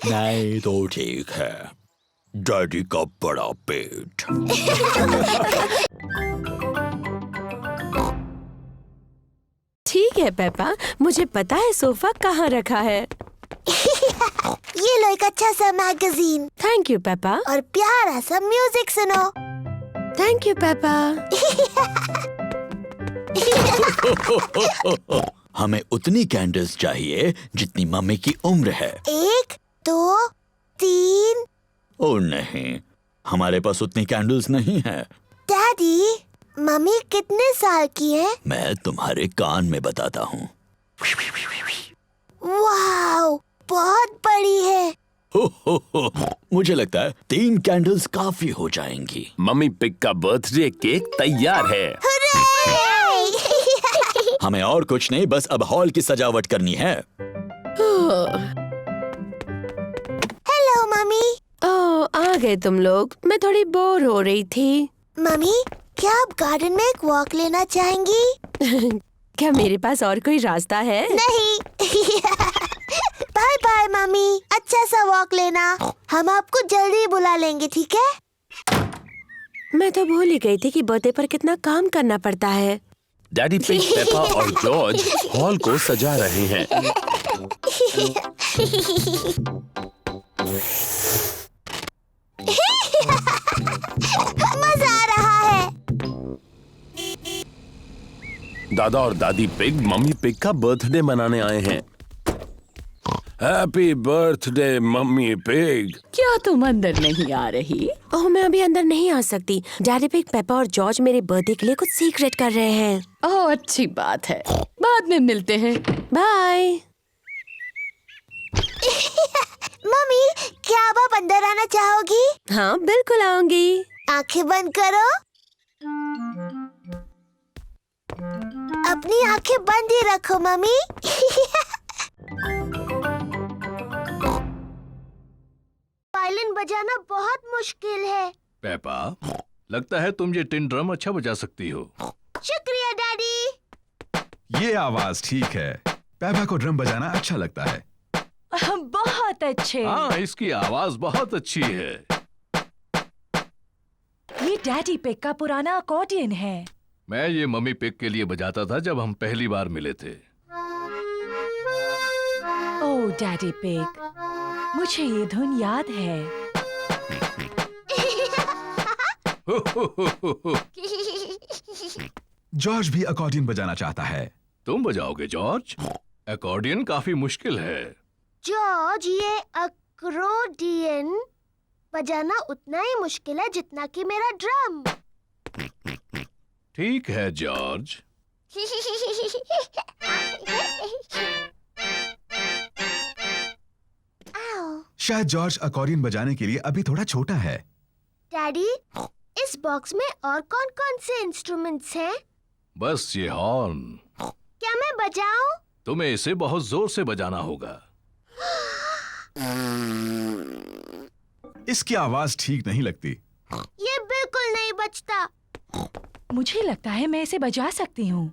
नहीं तो ठीक है। डैडी का बड़ा पेट। ठीक है पेपा, मुझे पता है सोफा कहाँ रखा है। ये लो एक अच्छा सा मैगजीन। Thank you Peppa. और प्यारा सा म्यूजिक सुनो। Thank you Peppa. हमें उतनी कैंडल्स चाहिए जितनी मम्मी की उम्र है। 1, 2, 3। ओ नहीं, हमारे पास उतनी कैंडल्स नहीं है। डैडी, मम्मी कितने साल की है? मैं तुम्हारे कान में बताता हूँ। वाओ, बहुत बड़ी है। मुझे लगता है 3 कैंडल्स काफी हो जाएंगी। मम्मी पिग का बर्थडे केक तैयार है। हमें और कुछ नहीं, बस अब हॉल की सजावट करनी है। Hello mummy. ओह, आ गए तुम लोग। मैं थोड़ी बोर हो रही थी। मम्मी, क्या आप गार्डन में एक वॉक लेना चाहेंगी? क्या मेरे पास और कोई रास्ता है? नहीं। बाय बाय मम्मी, अच्छा सा वॉक लेना। हम आपको जल्दी बुला लेंगे, ठीक है? मैं तो भूल ही गई थी कि बर्थडे पर कितना काम करना पड़ता है। डैडी पिग, पेपा और जॉर्ज हॉल को सजा रहे हैं। मजा आ रहा है। दादा और दादी पिग मम्मी पिग का बर्थडे मनाने आए हैं। Happy birthday mummy pig. क्या तुम अंदर नहीं आ रही? ओह, मैं अभी अंदर नहीं आ सकती। डैडी पिग, पेपा और जॉर्ज मेरे बर्थडे के लिए कुछ सीक्रेट कर रहे हैं। ओह, अच्छी बात है। बाद में मिलते हैं। बाय। मम्मी, क्या आप अंदर आना चाहोगी? हाँ, बिल्कुल आऊंगी। आंखें बंद करो। अपनी आंखें बंद ही रखो मम्मी। वायलिन बजाना बहुत मुश्किल है। पेपा, लगता है तुम ये टिन ड्रम अच्छा बजा सकती हो। शुक्रिया डैडी। ये आवाज ठीक है। पेपा को ड्रम बजाना अच्छा लगता है। बहुत अच्छे। हाँ, इसकी आवाज बहुत अच्छी है। ये डैडी पिग का पुराना अकॉर्डियन है। मैं ये मम्मी पिग के लिए बजाता था जब हम पहली बार मिले थे। ओह डैडी पिग, मुझे ये धुन याद है। जॉर्ज भी अकॉर्डियन बजाना चाहता है। तुम बजाओगे जॉर्ज? अकॉर्डियन काफी मुश्किल है। जॉर्ज, ये अकॉर्डियन बजाना उतना ही मुश्किल है जितना कि मेरा ड्रम। ठीक है जॉर्ज। शायद जॉर्ज अकॉर्डियन बजाने के लिए अभी थोड़ा छोटा है। डैडी, इस बॉक्स में और कौन-कौन से इंस्ट्रूमेंट्स हैं? बस ये हॉर्न। क्या मैं बजाऊं? तुम्हें इसे बहुत जोर से बजाना होगा। इसकी आवाज ठीक नहीं लगती। ये बिल्कुल नहीं बजता। मुझे लगता है मैं इसे बजा सकती हूँ।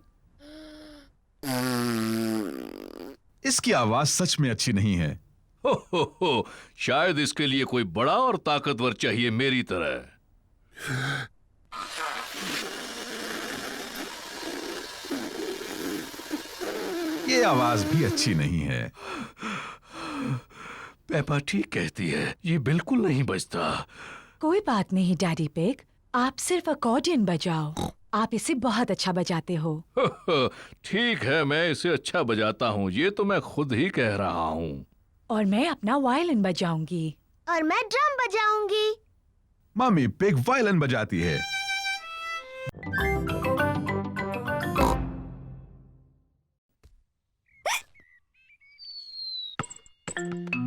इसकी आवाज सच में अच्छी नहीं है। हो, शायद इसके लिए कोई बड़ा और ताकतवर चाहिए मेरी तरह। ये आवाज भी अच्छी नहीं है। पेपा ठीक कहती है, ये बिल्कुल नहीं बजता। कोई बात नहीं डैडी पिग, आप सिर्फ अकॉर्डियन बजाओ। आप इसे बहुत अच्छा बजाते हो। ठीक है, मैं इसे अच्छा बजाता हूँ, ये तो मैं खुद ही कह रहा हूँ। और मैं अपना वायलिन बजाऊंगी। और मैं ड्रम बजाऊंगी। मम्मी पिग वायलिन बजाती है।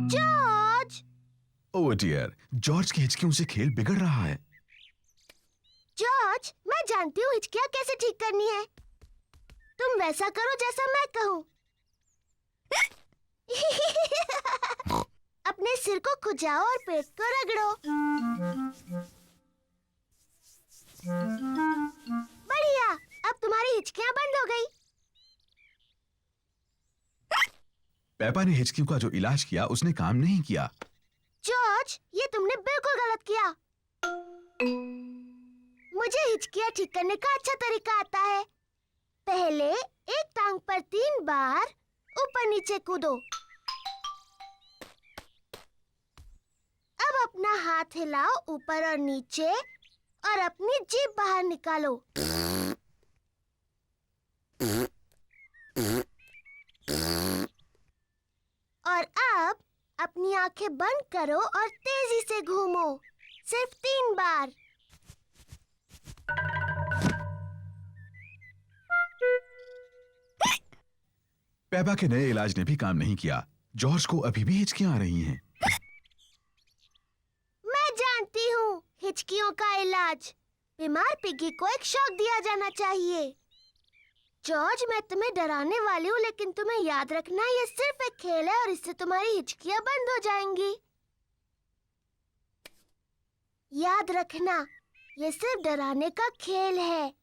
जॉर्ज! ओह डियर, जॉर्ज की हिचकियों से खेल बिगड़ रहा है। जॉर्ज, मैं जानती हूँ हिचकियाँ कैसे ठीक करनी है। तुम वैसा करो जैसा मैं कहूँ। अपने सिर को खुजाओ और पेट को रगड़ो। बढ़िया, अब तुम्हारी हिचकियाँ बंद हो गई। पेपा ने हिचकियों का जो इलाज किया उसने काम नहीं किया। जॉर्ज, ये तुमने बिल्कुल गलत किया। मुझे हिचकियाँ ठीक करने का अच्छा तरीका आता है। पहले एक टांग पर 3 बार ऊपर नीचे कूदो। अब अपना हाथ हिलाओ ऊपर और नीचे और अपनी जीभ बाहर निकालो। और अब अपनी आंखें बंद करो और तेजी से घूमो। सिर्फ 3 बार। पेपा के नए इलाज ने भी काम नहीं किया। जॉर्ज को अभी भी हिचकियां आ रही हैं। मैं जानती हूँ हिचकियों का इलाज। बीमार पिगी को एक शॉक दिया जाना चाहिए। जॉर्ज, मैं तुम्हें डराने वाली हूँ, लेकिन तुम्हें याद रखना ये सिर्फ एक खेल है और इससे तुम्हारी हिचकियाँ बंद हो जाएंगी। याद रखना, ये सिर्फ डराने का खेल है।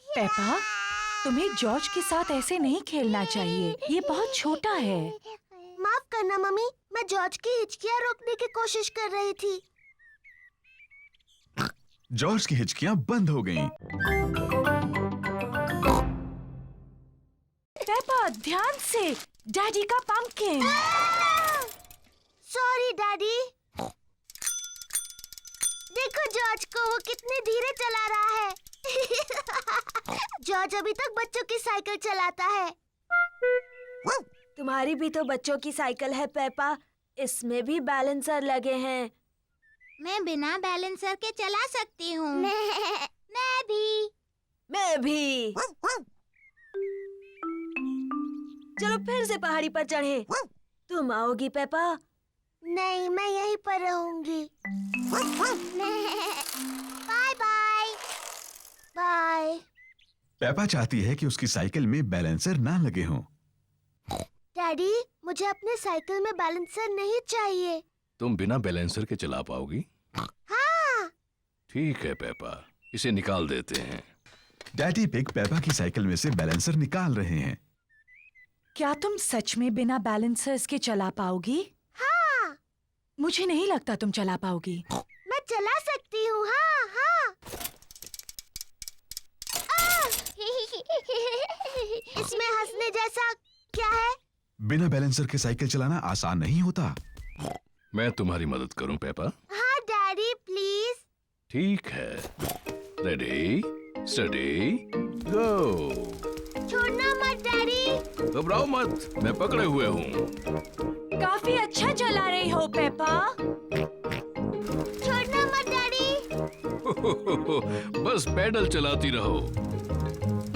पेपा, तुम्हें जॉर्ज के साथ ऐसे नहीं खेलना चाहिए। ये बहुत छोटा है। माफ करना मम्मी, मैं जॉर्ज की हिचकियाँ रोकने की कोशिश कर रही थी। जॉर्ज की हिचकियां बंद हो गईं। पेपा, ध्यान से। डैडी का पंपकिन। Sorry daddy. देखो जॉर्ज को, वो कितने धीरे चला रहा है। जॉर्ज अभी तक बच्चों की साइकिल चलाता है। तुम्हारी भी तो बच्चों की साइकिल है पेपा, इसमें भी बैलेंसर लगे हैं। मैं बिना बैलेंसर के चला सकती हूँ। मैं भी। चलो फिर से पहाड़ी पर चढ़े। तुम आओगी पेपा? नहीं, मैं यहीं पर रहूंगी। Bye bye. बाय। पेपा चाहती है कि उसकी साइकिल में बैलेंसर ना लगे हों। डैडी, मुझे अपने साइकिल में बैलेंसर नहीं चाहिए। तुम बिना बैलेंसर के चला पाओगी? हाँ। ठीक है पेपा, इसे निकाल देते हैं। डैडी पिग पेपा की साइकिल में से बैलेंसर निकाल रहे हैं। क्या तुम सच में बिना बैलेंसर्स के चला पाओगी? हाँ। मुझे नहीं लगता तुम चला पाओगी। मैं चला सकती हूँ। हाँ हाँ। इसमें हंसने जैसा क्या है? बिना बैलेंसर के साइकिल चलाना आसान नहीं होता। मैं तुम्हारी मदद करूं पेपा? हाँ डैडी, प्लीज। ठीक है। रेडी, स्टडी, गो। छोड़ना मत डैडी। घबराओ मत, मैं पकड़े हुए हूँ। काफी अच्छा चला रही हो पेपा। छोड़ना मत डैडी। बस पैडल चलाती रहो।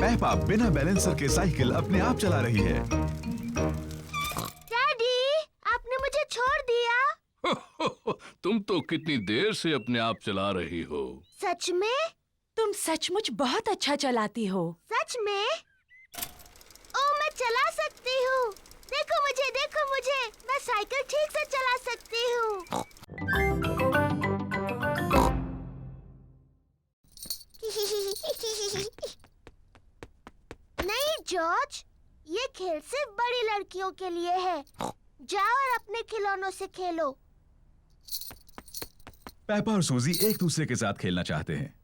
पेपा बिना बैलेंसर के साइकिल अपने आप चला रही है। डैडी, आपने मुझे छोड़ दिया। तुम तो कितनी देर से अपने आप चला रही हो। सच में? तुम सचमुच बहुत अच्छा चलाती हो। सच में? ओ, मैं चला सकती हूँ। देखो मुझे, मैं साइकिल ठीक से चला सकती हूँ। नहीं जॉर्ज, ये खेल सिर्फ बड़ी लड़कियों के लिए है। जाओ और अपने खिलौनों से खेलो। पेपा और सूजी एक दूसरे के साथ खेलना चाहते हैं।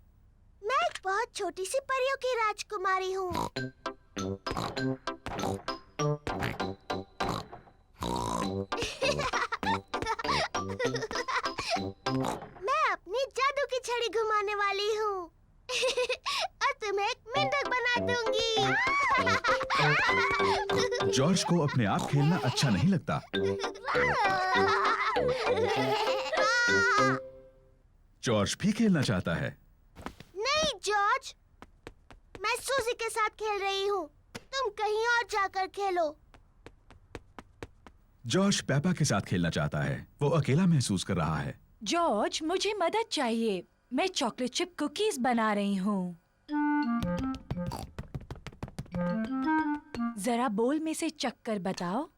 मैं एक बहुत छोटी सी परियों की राजकुमारी हूँ। मैं अपनी जादू की छड़ी घुमाने वाली हूँ और तुम्हें एक मेंढक बना दूंगी। जॉर्ज को अपने आप खेलना अच्छा नहीं लगता। जॉर्ज भी खेलना चाहता है। नहीं जॉर्ज, मैं सूजी के साथ खेल रही हूँ। तुम कहीं और जाकर खेलो। जॉर्ज पेपा के साथ खेलना चाहता है। वो अकेला महसूस कर रहा है। जॉर्ज, मुझे मदद चाहिए। मैं चॉकलेट चिप कुकीज बना रही हूँ। जरा बोल में से चक्कर बताओ।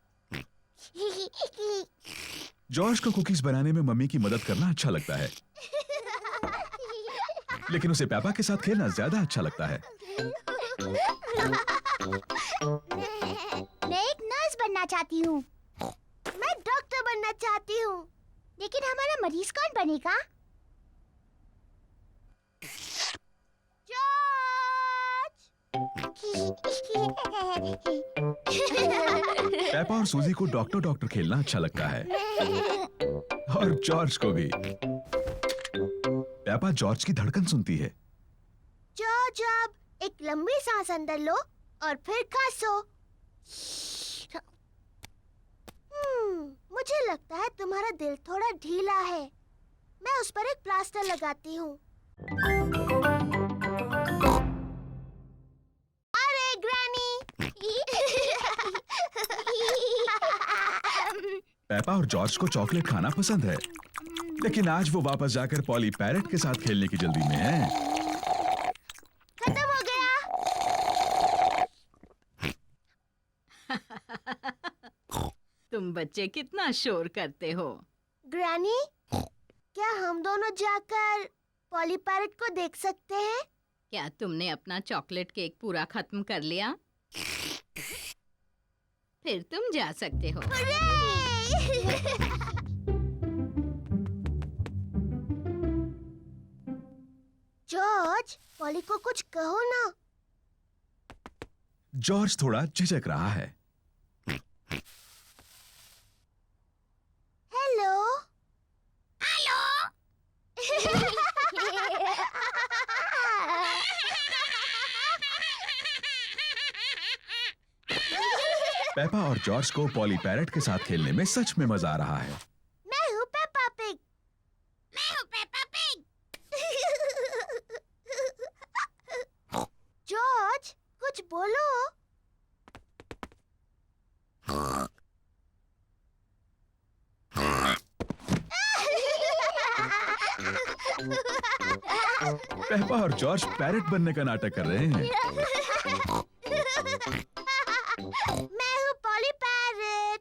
जॉर्ज को कुकीज बनाने में मम्मी की मदद करना अच्छा लगता है, लेकिन उसे पेपा के साथ खेलना ज्यादा अच्छा लगता है। मैं एक नर्स बनना चाहती हूँ। मैं डॉक्टर बनना चाहती हूँ। लेकिन हमारा मरीज कौन बनेगा? पेपा और सूजी को डॉक्टर खेलना अच्छा लगता है, और जॉर्ज को भी। पेपा जॉर्ज की धड़कन सुनती है। जॉर्ज, अब एक लंबी सांस अंदर लो और फिर खांसो। मुझे लगता है तुम्हारा दिल थोड़ा ढीला है। मैं उस पर एक प्लास्टर लगाती हूँ। अरे ग्रैनी! पेपा और जॉर्ज को चॉकलेट खाना पसंद है, लेकिन आज वो वापस जाकर पॉली पैरेट के साथ खेलने की जल्दी में है। खत्म हो गया। तुम बच्चे कितना शोर करते हो। ग्रैनी, क्या हम दोनों जाकर पॉली पैरेट को देख सकते हैं? क्या तुमने अपना चॉकलेट केक पूरा खत्म कर लिया? फिर तुम जा सकते हो। जॉर्ज, पॉली को कुछ कहो ना। जॉर्ज थोड़ा झिझक रहा है। हेलो। हेलो। पेपा और जॉर्ज को पॉली पैरट के साथ खेलने में सच में मजा आ रहा है। मैं हूँ पेपा पिग। मैं हूँ पेपा पिग। जॉर्ज, कुछ बोलो। पेपा और जॉर्ज पैरट बनने का नाटक कर रहे हैं। मैं हूँ poly parrot.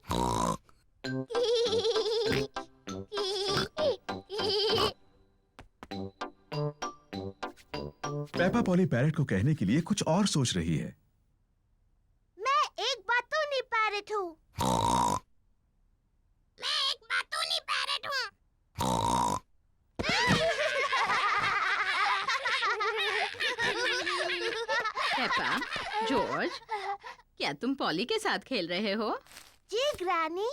Peppa poly parrot को कहने के लिए कुछ और सोच रही है। मैं एक बातूनी पैरट हूँ। मैं एक बातूनी पैरट हूँ। पेपा, जॉर्ज, क्या तुम पॉली के साथ खेल रहे हो? जी ग्रैनी।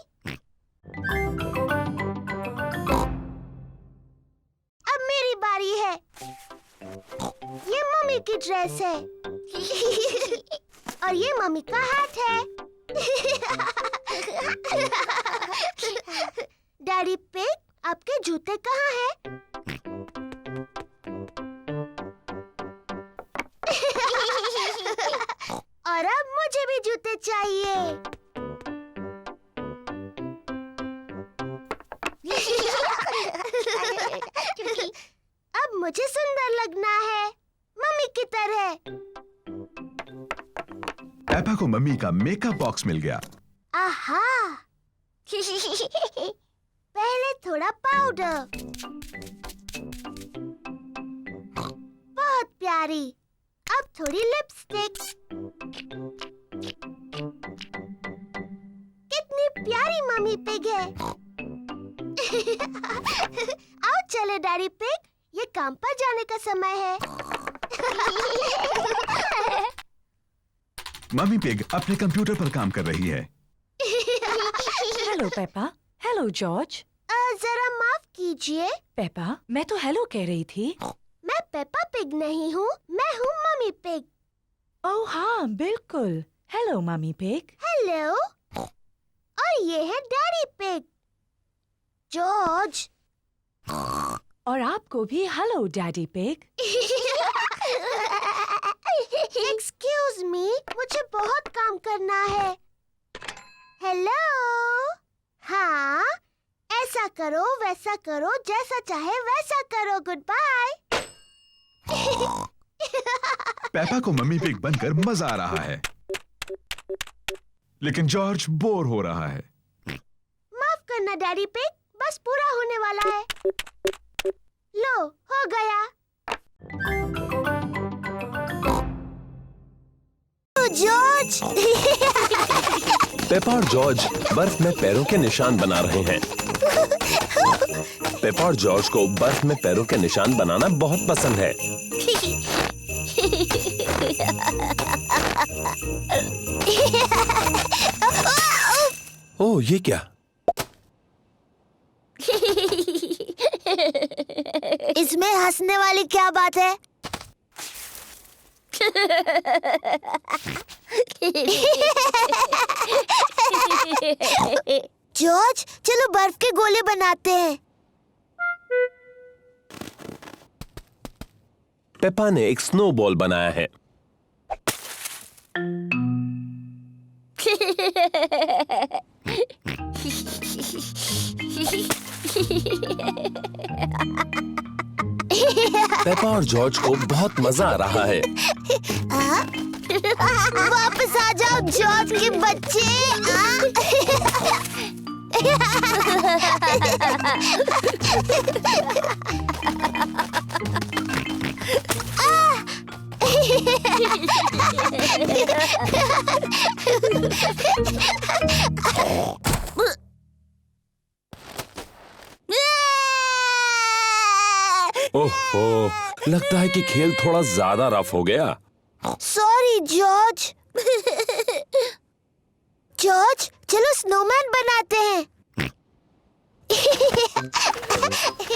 अब मेरी बारी है। ये मम्मी की ड्रेस है और ये मम्मी का हाथ है। डैडी पिग, आपके जूते कहाँ हैं? और अब मुझे भी जूते चाहिए। अब मुझे सुंदर लगना है, मम्मी की तरह। पेपा को मम्मी का मेकअप बॉक्स मिल गया। आहा। पहले थोड़ा पाउडर। बहुत प्यारी। अब थोड़ी लिपस्टिक। कितनी प्यारी मम्मी पिग है। आओ चले डैडी पिग, ये काम पर जाने का समय है। मम्मी पिग अपने कंप्यूटर पर काम कर रही है। Hello Peppa. Hello George. जरा माफ कीजिए। पेपा, मैं तो हेलो कह रही थी। मैं पेपा पिग नहीं हूँ, मैं हूँ मम्मी पिग। ओह हाँ, बिल्कुल। Hello mummy pig. हेलो। और ये है डैडी पिग। जॉर्ज। और आपको भी hello daddy pig. Excuse me, मुझे बहुत काम करना है। हेलो। हाँ, ऐसा करो, वैसा करो, जैसा चाहे वैसा करो। Goodbye. पेपा को मम्मी पिग बनकर मजा आ रहा है, लेकिन जॉर्ज बोर हो रहा है। माफ करना डैडी पिग, बस पूरा होने वाला है। लो, हो गया। जॉर्ज। पेपा और जॉर्ज बर्फ में पैरों के निशान बना रहे हैं। पेपा और जॉर्ज को बर्फ में पैरों के निशान बनाना बहुत पसंद है। ओह, ये क्या? इसमें हंसने वाली क्या बात है? जॉर्ज, चलो बर्फ के गोले बनाते हैं। पेपा ने एक स्नोबॉल बनाया है। पेपा और जॉर्ज को बहुत मजा आ रहा है। वापस आ जाओ जॉर्ज के बच्चे। ओहो, लगता है कि खेल थोड़ा ज्यादा रफ हो गया। Sorry George. जॉर्ज, चलो स्नोमैन बनाते हैं।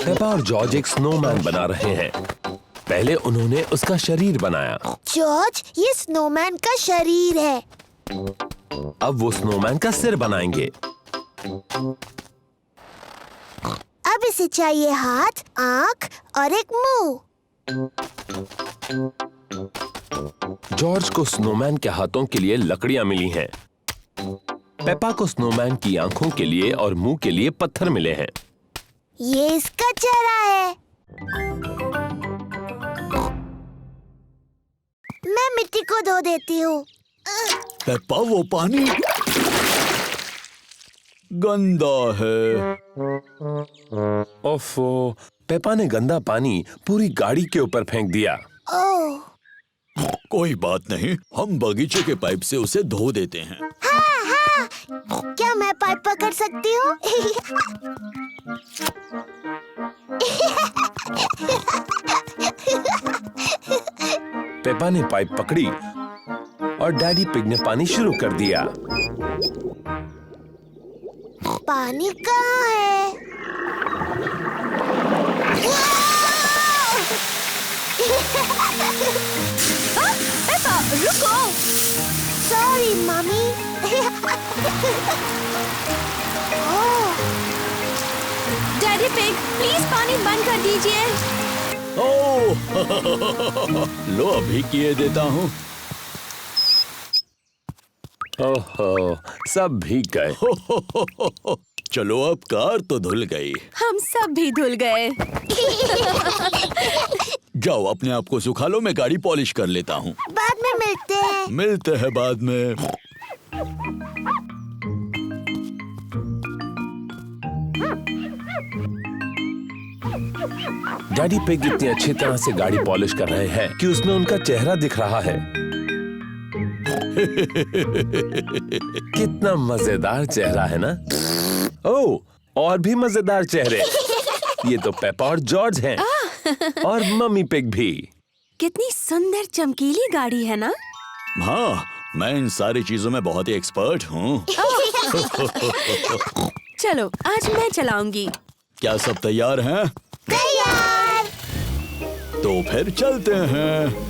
पेपा और जॉर्ज एक स्नोमैन बना रहे हैं। पहले उन्होंने उसका शरीर बनाया। जॉर्ज, ये स्नोमैन का शरीर है। अब वो स्नोमैन का सिर बनाएंगे। अब इसे चाहिए हाथ, आँख और एक मुंह। जॉर्ज को स्नोमैन के हाथों के लिए लकड़ियां मिली हैं। पेपा को स्नोमैन की आंखों के लिए और मुंह के लिए पत्थर मिले हैं। ये इसका चेहरा है। मैं मिट्टी को धो देती हूँ। पेप्पा, वो पानी गंदा है। ओफो, पेपा ने गंदा पानी पूरी गाड़ी के ऊपर फेंक दिया। ओह, कोई बात नहीं, हम बगीचे के पाइप से उसे धो देते हैं। हाँ हाँ, क्या मैं पाइप पकड़ सकती हूँ? पेपा ने पाइप पकड़ी और डैडी पिग ने पानी शुरू कर दिया। पानी कहाँ है? पेपा, रुको। Sorry mummy. Daddy pig, please पानी बंद कर दीजिए। ओह, लो अभी किए देता हूँ। ओहो, सब भीग गए। चलो, अब कार तो धुल गई। हम सब भी धुल गए। जाओ, अपने आप को सुखा लो, मैं गाड़ी पॉलिश कर लेता हूँ। बाद में मिलते हैं। मिलते हैं बाद में। डैडी पिग इतनी अच्छी तरह से गाड़ी पॉलिश कर रहे हैं कि उसमें उनका चेहरा दिख रहा है। कितना मजेदार चेहरा है ना? ओह, और भी मजेदार चेहरे। ये तो पेपा और जॉर्ज हैं। और मम्मी पिग भी। कितनी सुंदर चमकीली गाड़ी है ना? हाँ, मैं इन सारी चीजों में बहुत ही एक्सपर्ट हूँ। चलो, आज मैं चलाऊंगी। क्या सब तैयार हैं? तैयार। तो फिर चलते हैं।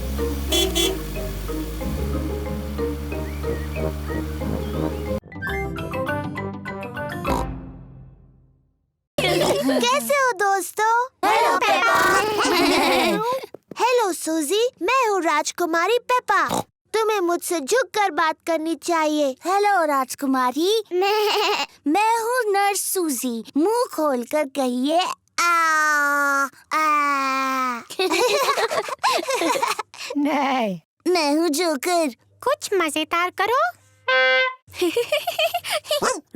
कैसे हो दोस्तों? Hello Peppa. हेलो सूजी, मैं हूँ राजकुमारी पेपा। तुम्हें मुझसे झुककर बात करनी चाहिए। हेलो राजकुमारी, मैं हूँ नर्स सूजी। मुंह खोलकर कहिए आ आ। नहीं। मैं हूँ जोकर। कुछ मजेदार करो।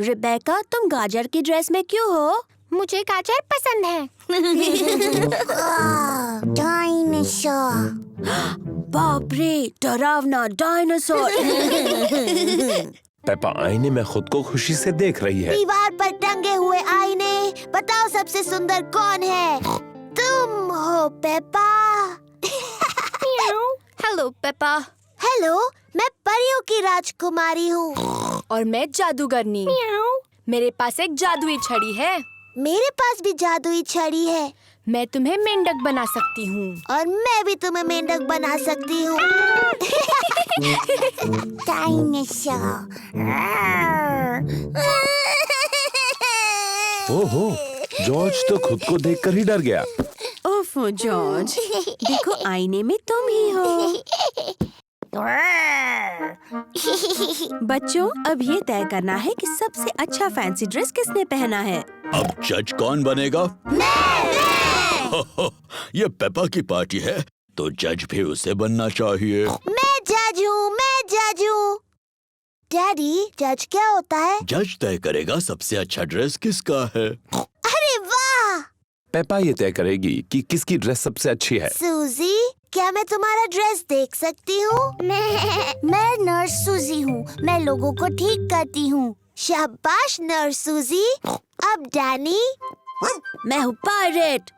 रिबेका, तुम गाजर की ड्रेस में क्यों हो? मुझे गाजर पसंद है। डायनासोर। बाप रे, डरावना डायनासोर। पेपा आईने में खुद को खुशी से देख रही है। दीवार पर टंगे हुए आईने, बताओ सबसे सुंदर कौन है? तुम हो पेपा। Hello Peppa. हेलो, मैं परियों की राजकुमारी हूँ। और मैं जादूगरनी। मेरे पास एक जादुई छड़ी है। मेरे पास भी जादुई छड़ी है। मैं तुम्हें मेंढक बना सकती हूँ। और मैं भी तुम्हें मेंढक बना सकती हूँ। डायनासोर। ओहो, जॉर्ज तो खुद को देखकर ही डर गया। ओफो जॉर्ज, देखो आईने में तुम ही हो। बच्चों, अब ये तय करना है कि सबसे अच्छा फैंसी ड्रेस किसने पहना है। अब जज कौन बनेगा? ये पेपा की पार्टी है, तो जज भी उसे बनना चाहिए। मैं जज हूँ, मैं जज हूँ। डैडी, जज क्या होता है? जज तय करेगा सबसे अच्छा ड्रेस किसका है। अरे वाह! पेपा ये तय करेगी कि किसकी ड्रेस सबसे अच्छी है। सूजी, क्या मैं तुम्हारा ड्रेस देख सकती हूँ? मैं नर्स सूजी हूँ। मैं लोगों को ठीक करती हूँ। शाबाश नर्स सूजी। अब डैनी। मैं हूँ पायरेट।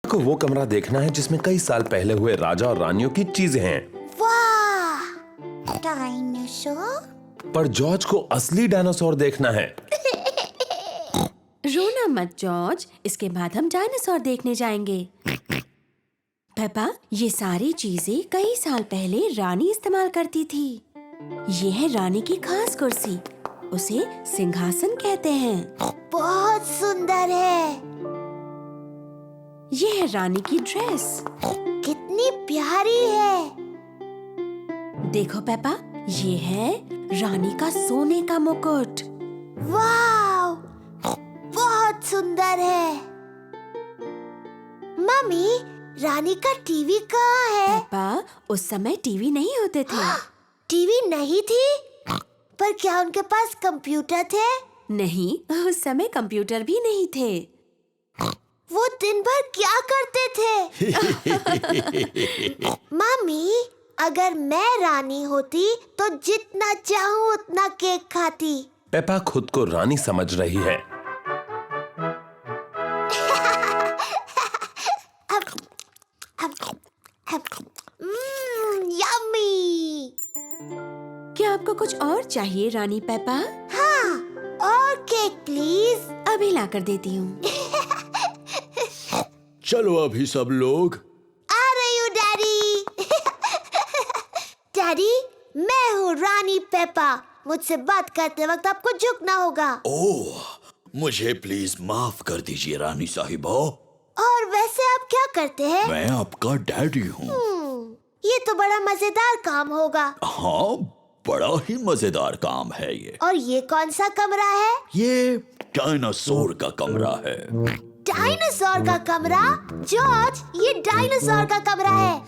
को वो कमरा देखना है जिसमें कई साल पहले हुए राजा और रानियों की चीजें हैं। वाह! डायनासोर? पर जॉर्ज को असली डायनासोर देखना है। रोना मत जॉर्ज, इसके बाद हम डायनासोर देखने जाएंगे। पेपा, ये सारी चीजें कई साल पहले रानी इस्तेमाल करती थी। ये है रानी की खास कुर्सी, उसे सिंहासन कहते हैं। बहुत सुंदर है। ये है रानी की ड्रेस। कितनी प्यारी है। देखो पेपा, ये है रानी का सोने का मुकुट। वाव, बहुत सुंदर है। मम्मी, रानी का टीवी कहाँ है? पेपा, उस समय टीवी नहीं होते थे। टीवी नहीं थी? पर क्या उनके पास कंप्यूटर थे? नहीं, उस समय कंप्यूटर भी नहीं थे। वो दिन भर क्या करते थे? मम्मी, अगर मैं रानी होती तो जितना चाहूँ उतना केक खाती। पेपा खुद को रानी समझ रही है। यम्मी। क्या आपको कुछ और चाहिए रानी पेपा? हाँ, और केक प्लीज। अभी लाकर देती हूँ। चलो अभी सब लोग। आ रही हूँ डैडी। डैडी, मैं हूँ रानी पेपा। मुझसे बात करते वक्त आपको झुकना होगा। ओह, मुझे प्लीज माफ कर दीजिए रानी साहिबा। और वैसे आप क्या करते हैं? मैं आपका डैडी हूँ। ये तो बड़ा मजेदार काम होगा। हाँ, बड़ा ही मजेदार काम है ये। और ये कौन सा कमरा है? ये डायनासोर का कमरा है। डायनासोर का कमरा? जॉर्ज, ये डायनासोर का कमरा है।